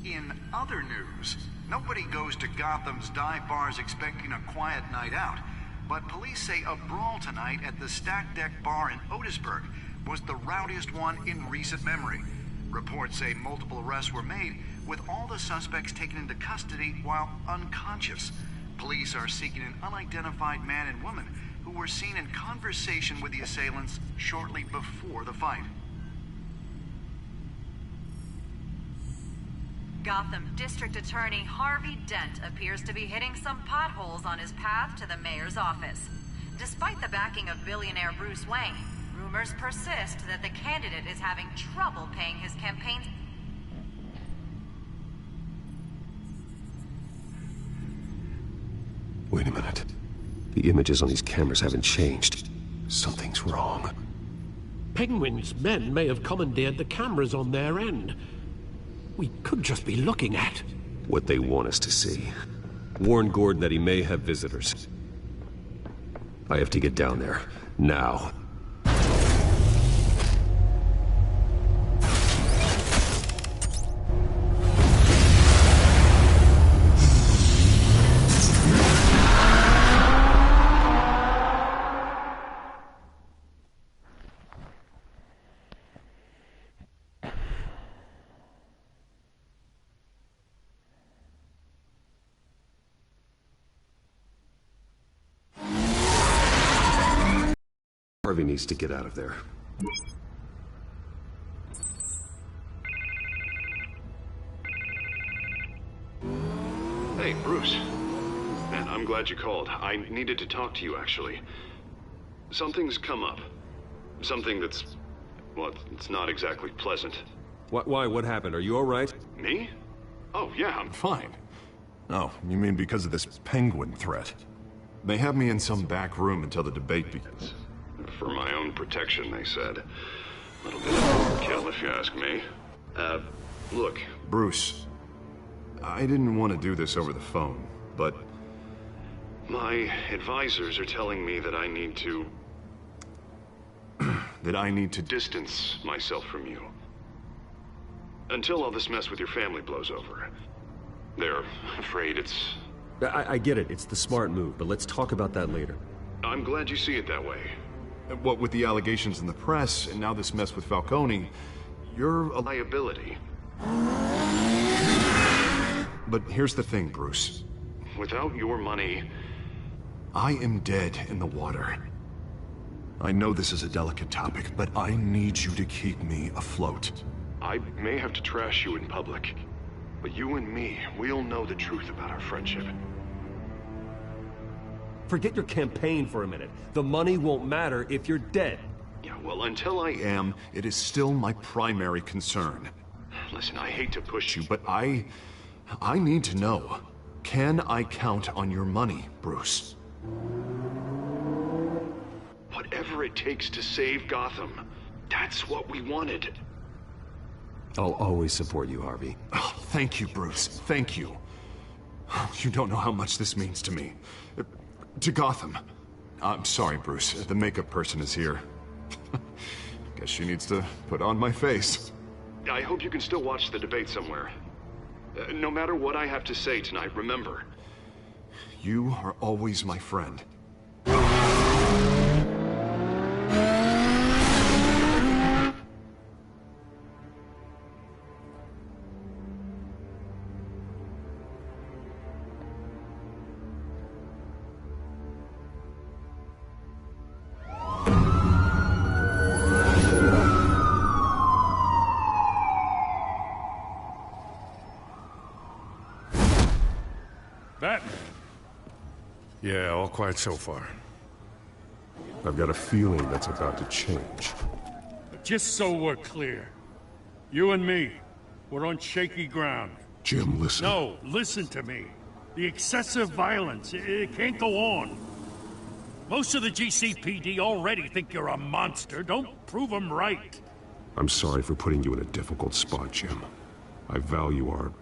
In other news, nobody goes to Gotham's dive bars expecting a quiet night out, but police say a brawl tonight at the Stack Deck Bar in Otisburg was the rowdiest one in recent memory. Reports say multiple arrests were made, with all the suspects taken into custody while unconscious. Police are seeking an unidentified man and woman who were seen in conversation with the assailants shortly before the fight. Gotham District Attorney Harvey Dent appears to be hitting some potholes on his path to the mayor's office. Despite the backing of billionaire Bruce Wayne, Rumors persist that the candidate is having trouble paying his campaign. Wait a minute. The images on these cameras haven't changed. Something's wrong. Penguin's men may have commandeered the cameras on their end. We could just be looking at what they want us to see. Warn Gordon that he may have visitors. I have to get down there. Now. Harvey needs to get out of there. Hey, Bruce. Man, I'm glad you called. I needed to talk to you, actually. Something's come up. Something that's... well, it's not exactly pleasant. Why? What happened? Are you all right? Me? Oh, yeah, I'm fine. Oh, you mean because of this penguin threat? They have me in some back room until the debate begins. For my own protection, they said. A little bit of overkill, if you ask me. Look, Bruce. I didn't want to do this over the phone, but... my advisors are telling me that I need to... that I need to distance myself from you. Until all this mess with your family blows over. They're afraid it's... I get it. It's the smart move, but let's talk about that later. I'm glad you see it that way. What with the allegations in the press, and now this mess with Falcone, you're a liability. But here's the thing, Bruce. Without your money, I am dead in the water. I know this is a delicate topic, but I need you to keep me afloat. I may have to trash you in public, but you and me, we'll know the truth about our friendship. Forget your campaign for a minute. The money won't matter if you're dead. Yeah, well, until I am, it is still my primary concern. Listen, I hate to push you, but I need to know. Can I count on your money, Bruce? Whatever it takes to save Gotham, that's what we wanted. I'll always support you, Harvey. Oh, thank you, Bruce. Thank you. You don't know how much this means to me. To Gotham. I'm sorry, Bruce. The makeup person is here. Guess she needs to put on my face. I hope you can still watch the debate somewhere. No matter what I have to say tonight, remember, you are always my friend. Batman. Yeah, all quiet so far. I've got a feeling that's about to change. But just so we're clear, you and me, we're on shaky ground. Jim, listen. No, listen to me. The excessive violence, it can't go on. Most of the GCPD already think you're a monster. Don't prove them right. I'm sorry for putting you in a difficult spot, Jim. I value our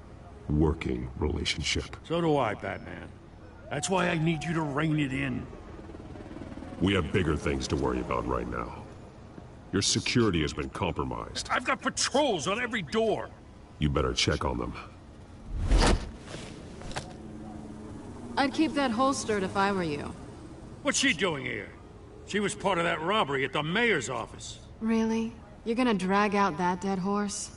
working relationship. So do I, Batman. That's why I need you to rein it in. We have bigger things to worry about right now. Your security has been compromised. I've got patrols on every door. You better check on them. I'd keep that holstered if I were you. What's she doing here? She was part of that robbery at the mayor's office. Really? You're gonna drag out that dead horse?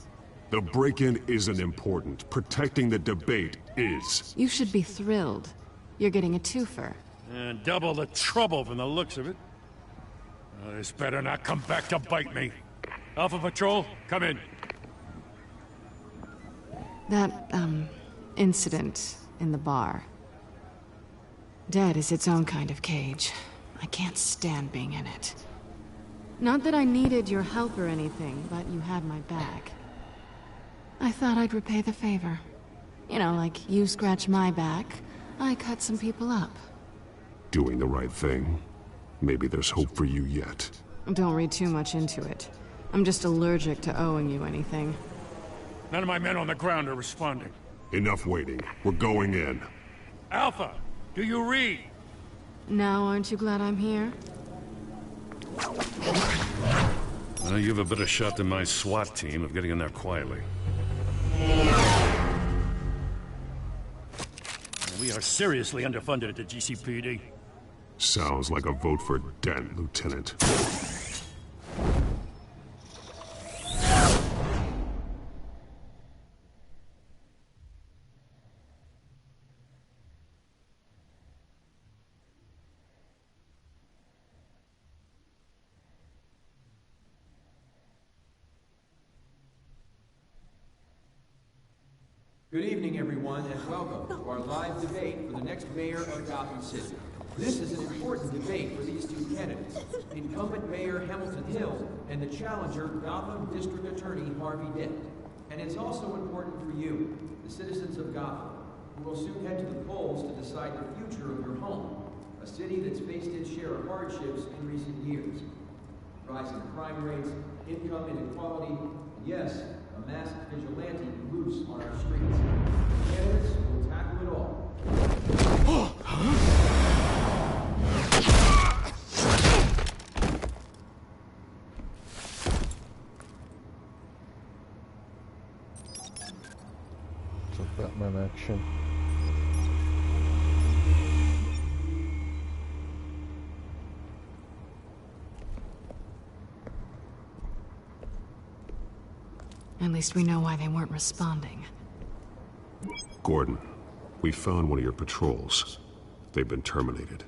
The break-in isn't important. Protecting the debate is. You should be thrilled. You're getting a twofer. And double the trouble from the looks of it. This better not come back to bite me. Alpha Patrol, come in. That, incident in the bar. Dead is its own kind of cage. I can't stand being in it. Not that I needed your help or anything, but you had my back. I thought I'd repay the favor. You know, like you scratch my back, I cut some people up. Doing the right thing. Maybe there's hope for you yet. Don't read too much into it. I'm just allergic to owing you anything. None of my men on the ground are responding. Enough waiting. We're going in. Alpha, do you read? Now, aren't you glad I'm here? Well, you have a better shot than my SWAT team of getting in there quietly. We are seriously underfunded at the GCPD. Sounds like a vote for Dent, Lieutenant. Good evening, everyone, and welcome to our live debate for the next mayor of Gotham City. This is an important debate for these two candidates, incumbent Mayor Hamilton Hill and the challenger Gotham District Attorney Harvey Dent. And it's also important for you, the citizens of Gotham, who will soon head to the polls to decide the future of your home, a city that's faced its share of hardships in recent years. Rising crime rates, income inequality, and yes, a masked vigilante loose on our streets. Candidates will tackle it all. Some Batman action. At least we know why they weren't responding. Gordon, we found one of your patrols. They've been terminated.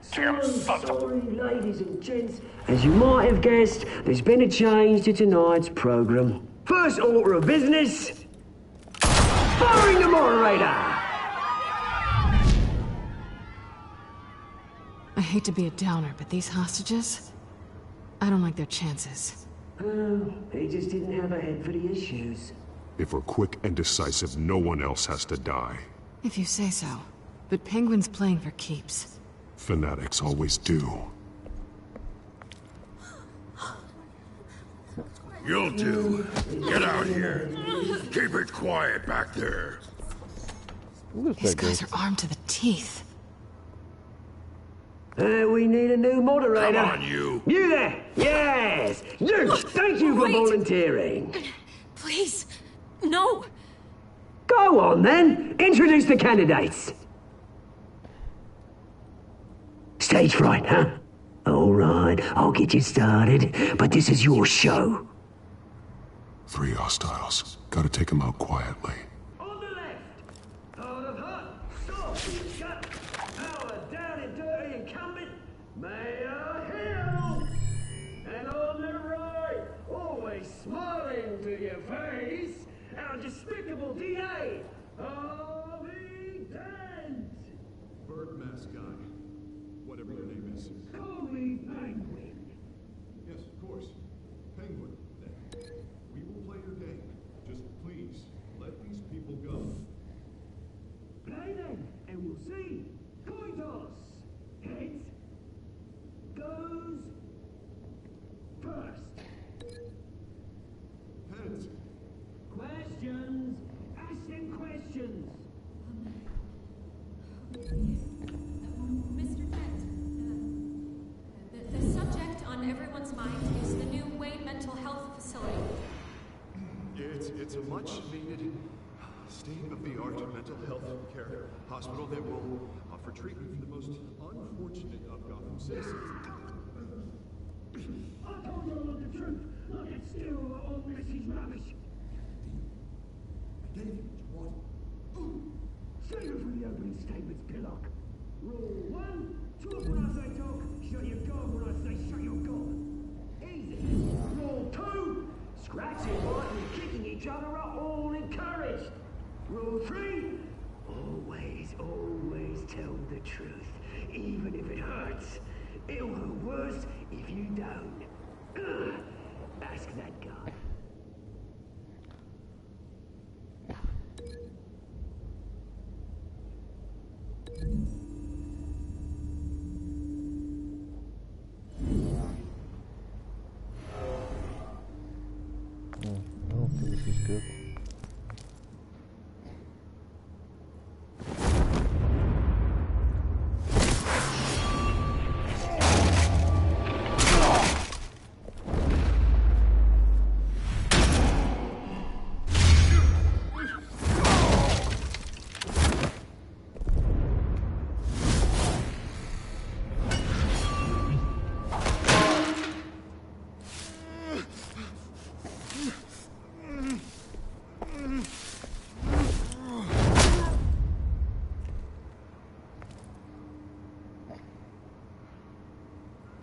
Sorry, ladies and gents. As you might have guessed, there's been a change to tonight's program. First order of business, firing the moderator! I hate to be a downer, but these hostages, I don't like their chances. Oh, he just didn't have a head for the issues. If we're quick and decisive, no one else has to die. If you say so. But Penguin's playing for keeps. Fanatics always do. You'll do. Get out here. Keep it quiet back there. These guys are armed to the teeth. We need a new moderator. Come on, you. You there! Yes! You! Thank you for volunteering. Please, no. Go on, then. Introduce the candidates. Stage fright, huh? All right, I'll get you started, but this is your show. 3 hostiles. Gotta take them out quietly. On the left, hard of heart, soft and shut, power down and dirty incumbent, Mayor Hill. And on the right, always smiling to your face, our despicable DA, Harvey Dent. Bird mask guy. Whatever your name is. Call me Penguin. Yes, of course. Penguin, then. We will play your game. Just please, let these people go. Play then, and we'll see. Coin toss. Heads goes first. Heads. Questions. Ask them questions. Mr. Dent, the subject on everyone's mind is the new Wayne Mental Health Facility. It's a much-needed, state-of-the-art mental health care hospital that will offer treatment for the most unfortunate of Gotham citizens. I told you all the truth. I can steal all Missy's rubbish. Get anything you want. Save it for the opening statements, Pillock. Rule 1, talk when I say talk, shut your gob when I say shut your gob. Easy. Rule 2, scratching, biting, and kicking each other are all encouraged. Rule 3, always tell the truth, even if it hurts. It'll go worse if you don't. Ask that guy. I don't think this is good.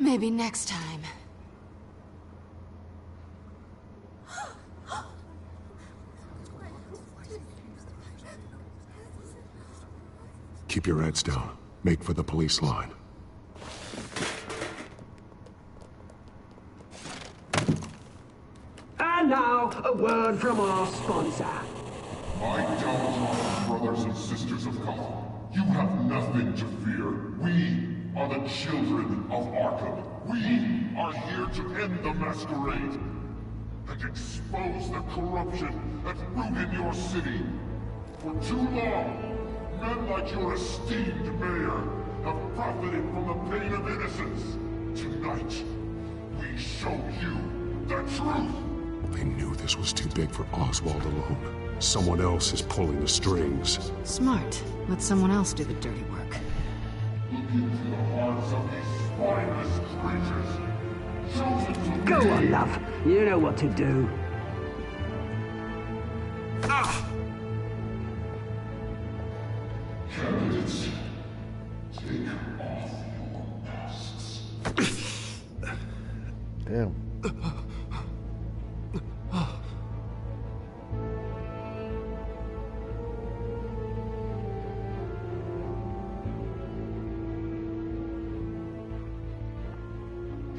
Maybe next time. Keep your heads down. Make for the police line. And now, a word from our sponsor. My downtrodden brothers and sisters of Gotham, you have nothing to fear. We are the children of Arkham. We are here to end the masquerade and expose the corruption that rooted your city. For too long, men like your esteemed mayor have profited from the pain of innocence. Tonight, we show you the truth. They knew this was too big for Oswald alone. Someone else is pulling the strings. Smart. Let someone else do the dirty work. Look into the hearts of these spineless creatures. Chosen to Go on, love. You know what to do. Candidates, take off your masks. Damn.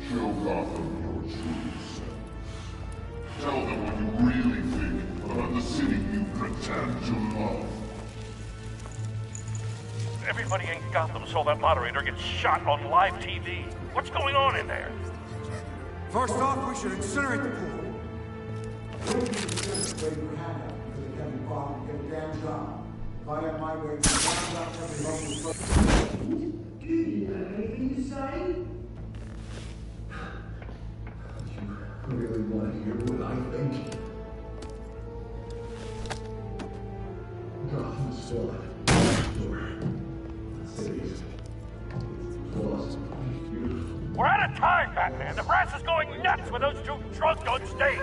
Show Gotham your true self. Tell them what you really think about the city you pretend to love. Everybody in Gotham saw that moderator get shot on live TV. What's going on in there? First off, we should incinerate the pool. Do you have anything to say? You really want to hear what I think? Gotham's still We're out of time, Batman. The brass is going nuts with those two drunk on stage.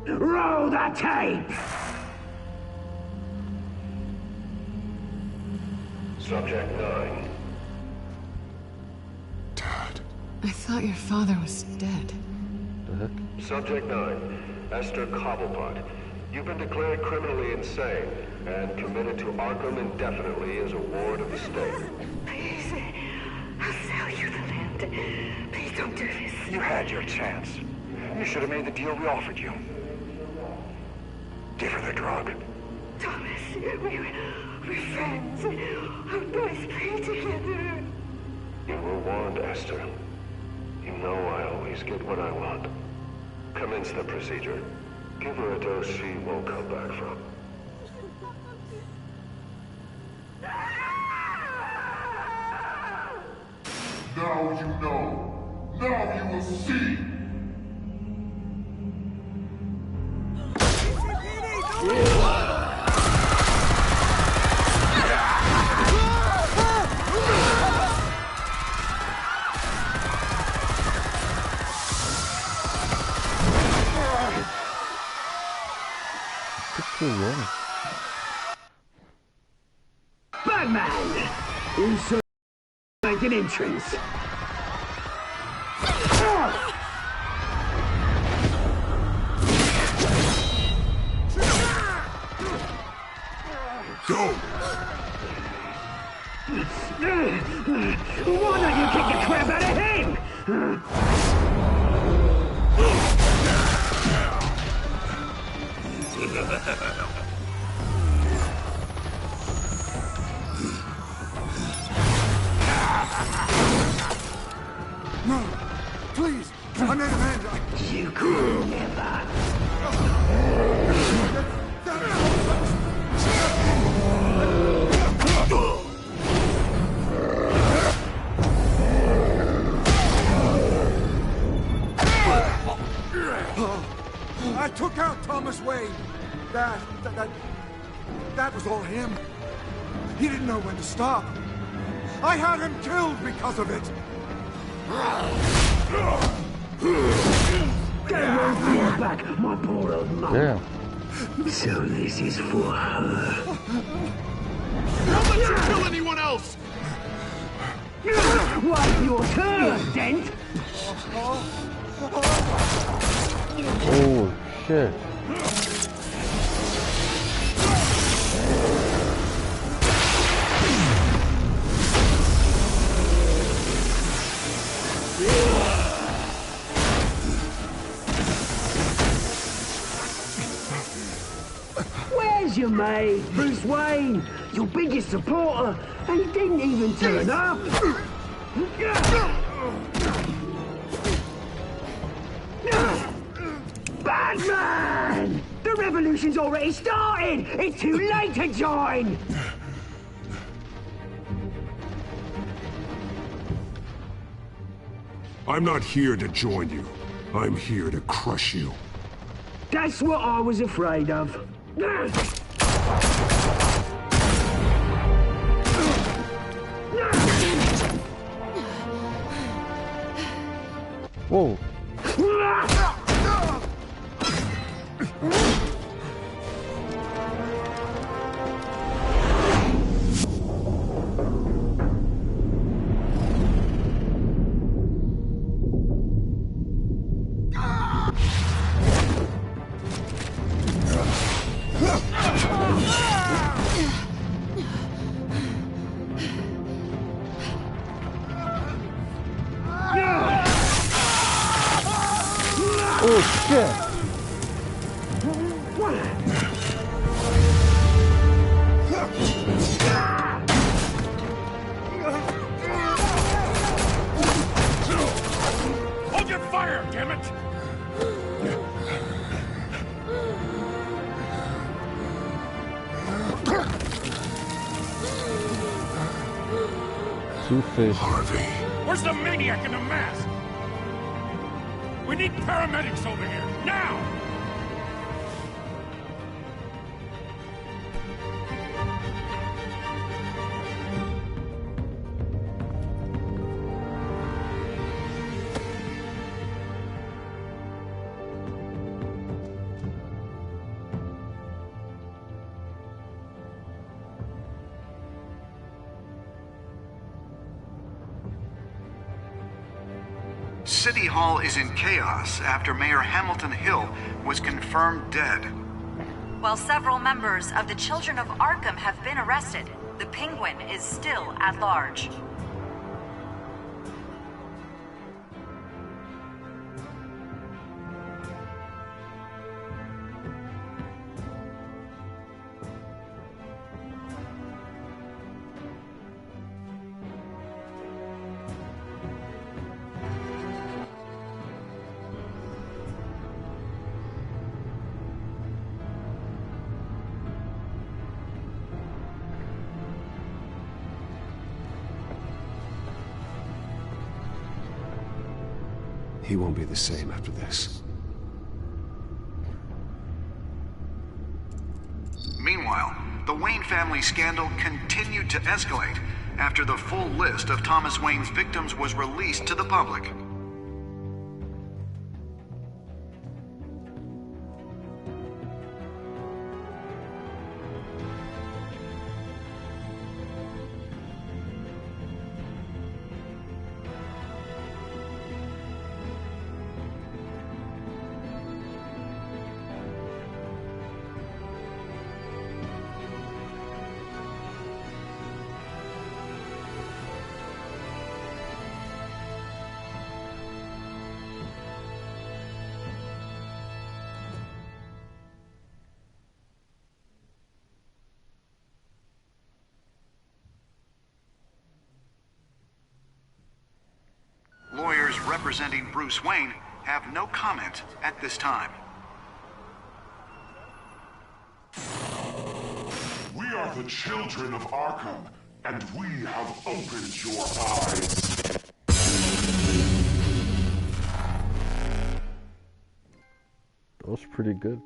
Roll the tape! Subject 9. I thought your father was dead. Subject 9. Esther Cobblepot. You've been declared criminally insane and committed to Arkham indefinitely as a ward of the state. Please, I'll sell you the land. Please don't do this. You had your chance. You should have made the deal we offered you. Give her the drug. Thomas, we're friends. Our boys play together. You were warned, Esther. You know I always get what I want. Commence the procedure. Give her a dose she won't come back from. Now you know. Now you will see. Qué bueno. Batman! Who's make an entrance? Go! Why don't you kick the crap out of him? No! Please! I need an end! You could never! I took out Thomas Wayne. That was all him. He didn't know when to stop. I had him killed because of it. Get away from your back, my poor old mum. Damn. So this is for her. Don't let you kill anyone else! Wait your turn, Dent! Oh, shit. Where's your mate, Bruce Wayne? Your biggest supporter, and he didn't even turn up! Batman! The revolution's already started! It's too late to join! I'm not here to join you. I'm here to crush you. That's what I was afraid of. Whoa. Oh, shit. Hold your fire, damn it! Two-Face. Harvey. Where's the maniac in the mask? We need paramedics over here, now! City Hall is in chaos after Mayor Hamilton Hill was confirmed dead. While several members of the Children of Arkham have been arrested, the Penguin is still at large. He won't be the same after this. Meanwhile, the Wayne family scandal continued to escalate after the full list of Thomas Wayne's victims was released to the public. representing Bruce Wayne have no comment at this time. We are the children of Arkham, and we have opened your eyes. That was pretty good.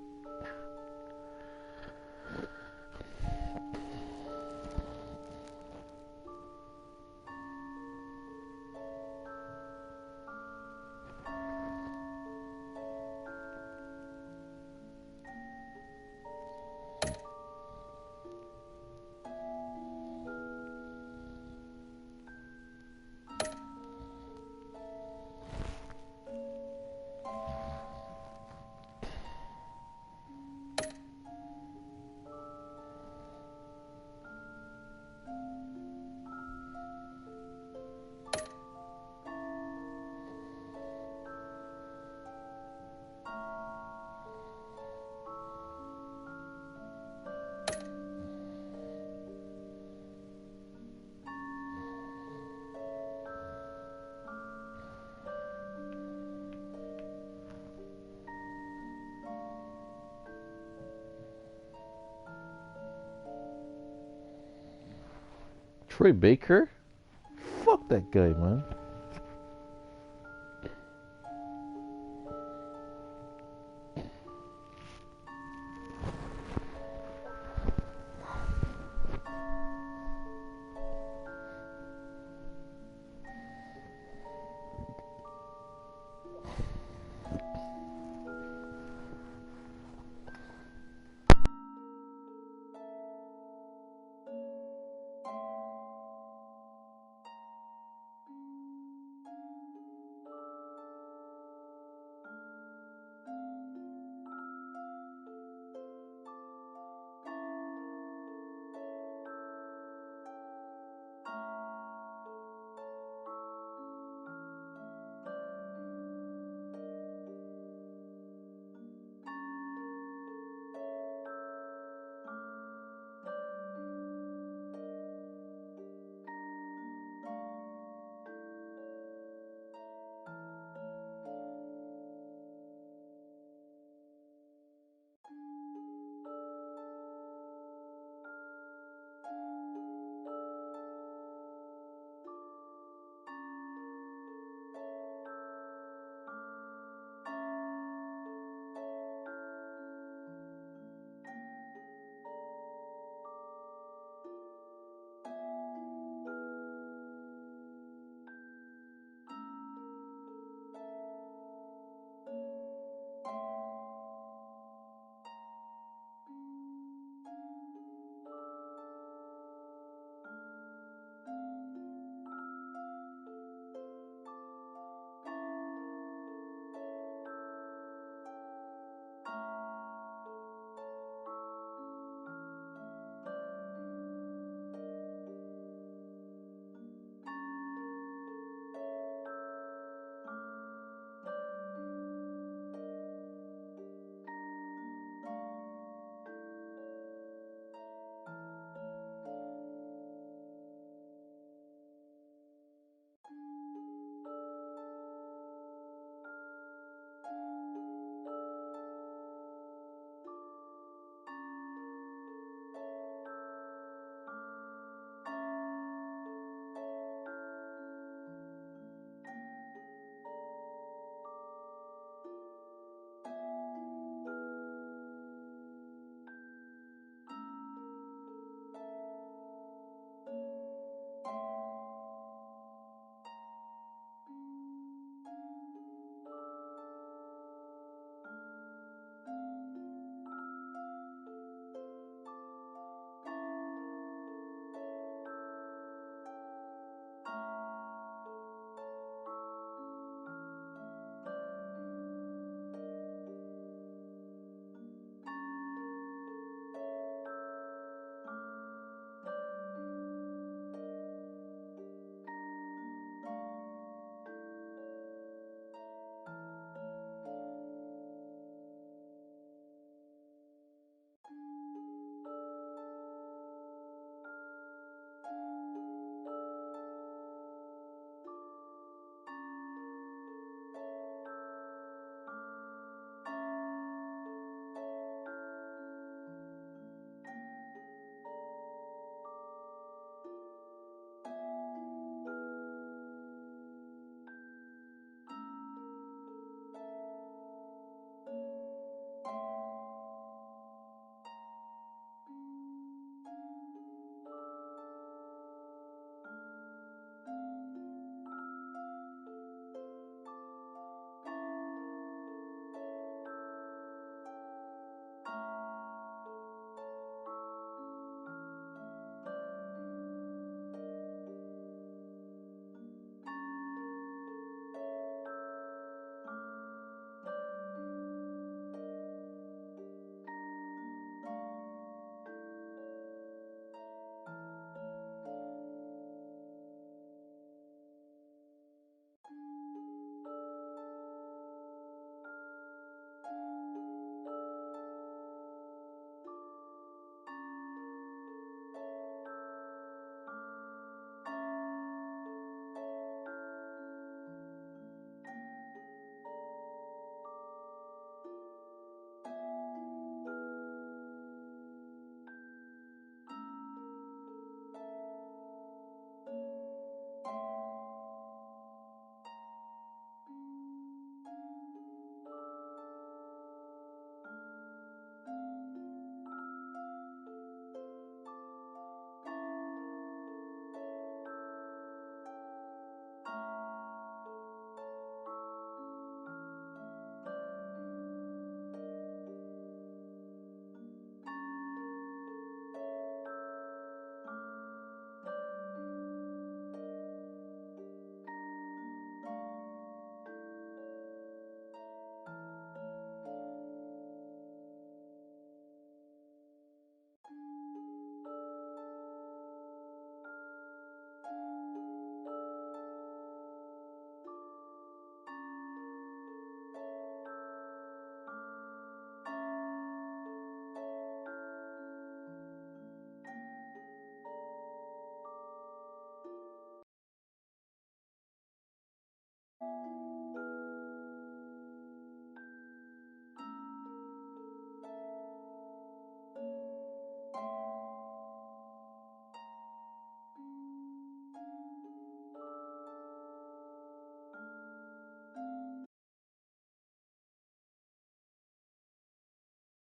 Troy Baker? Fuck that guy, man.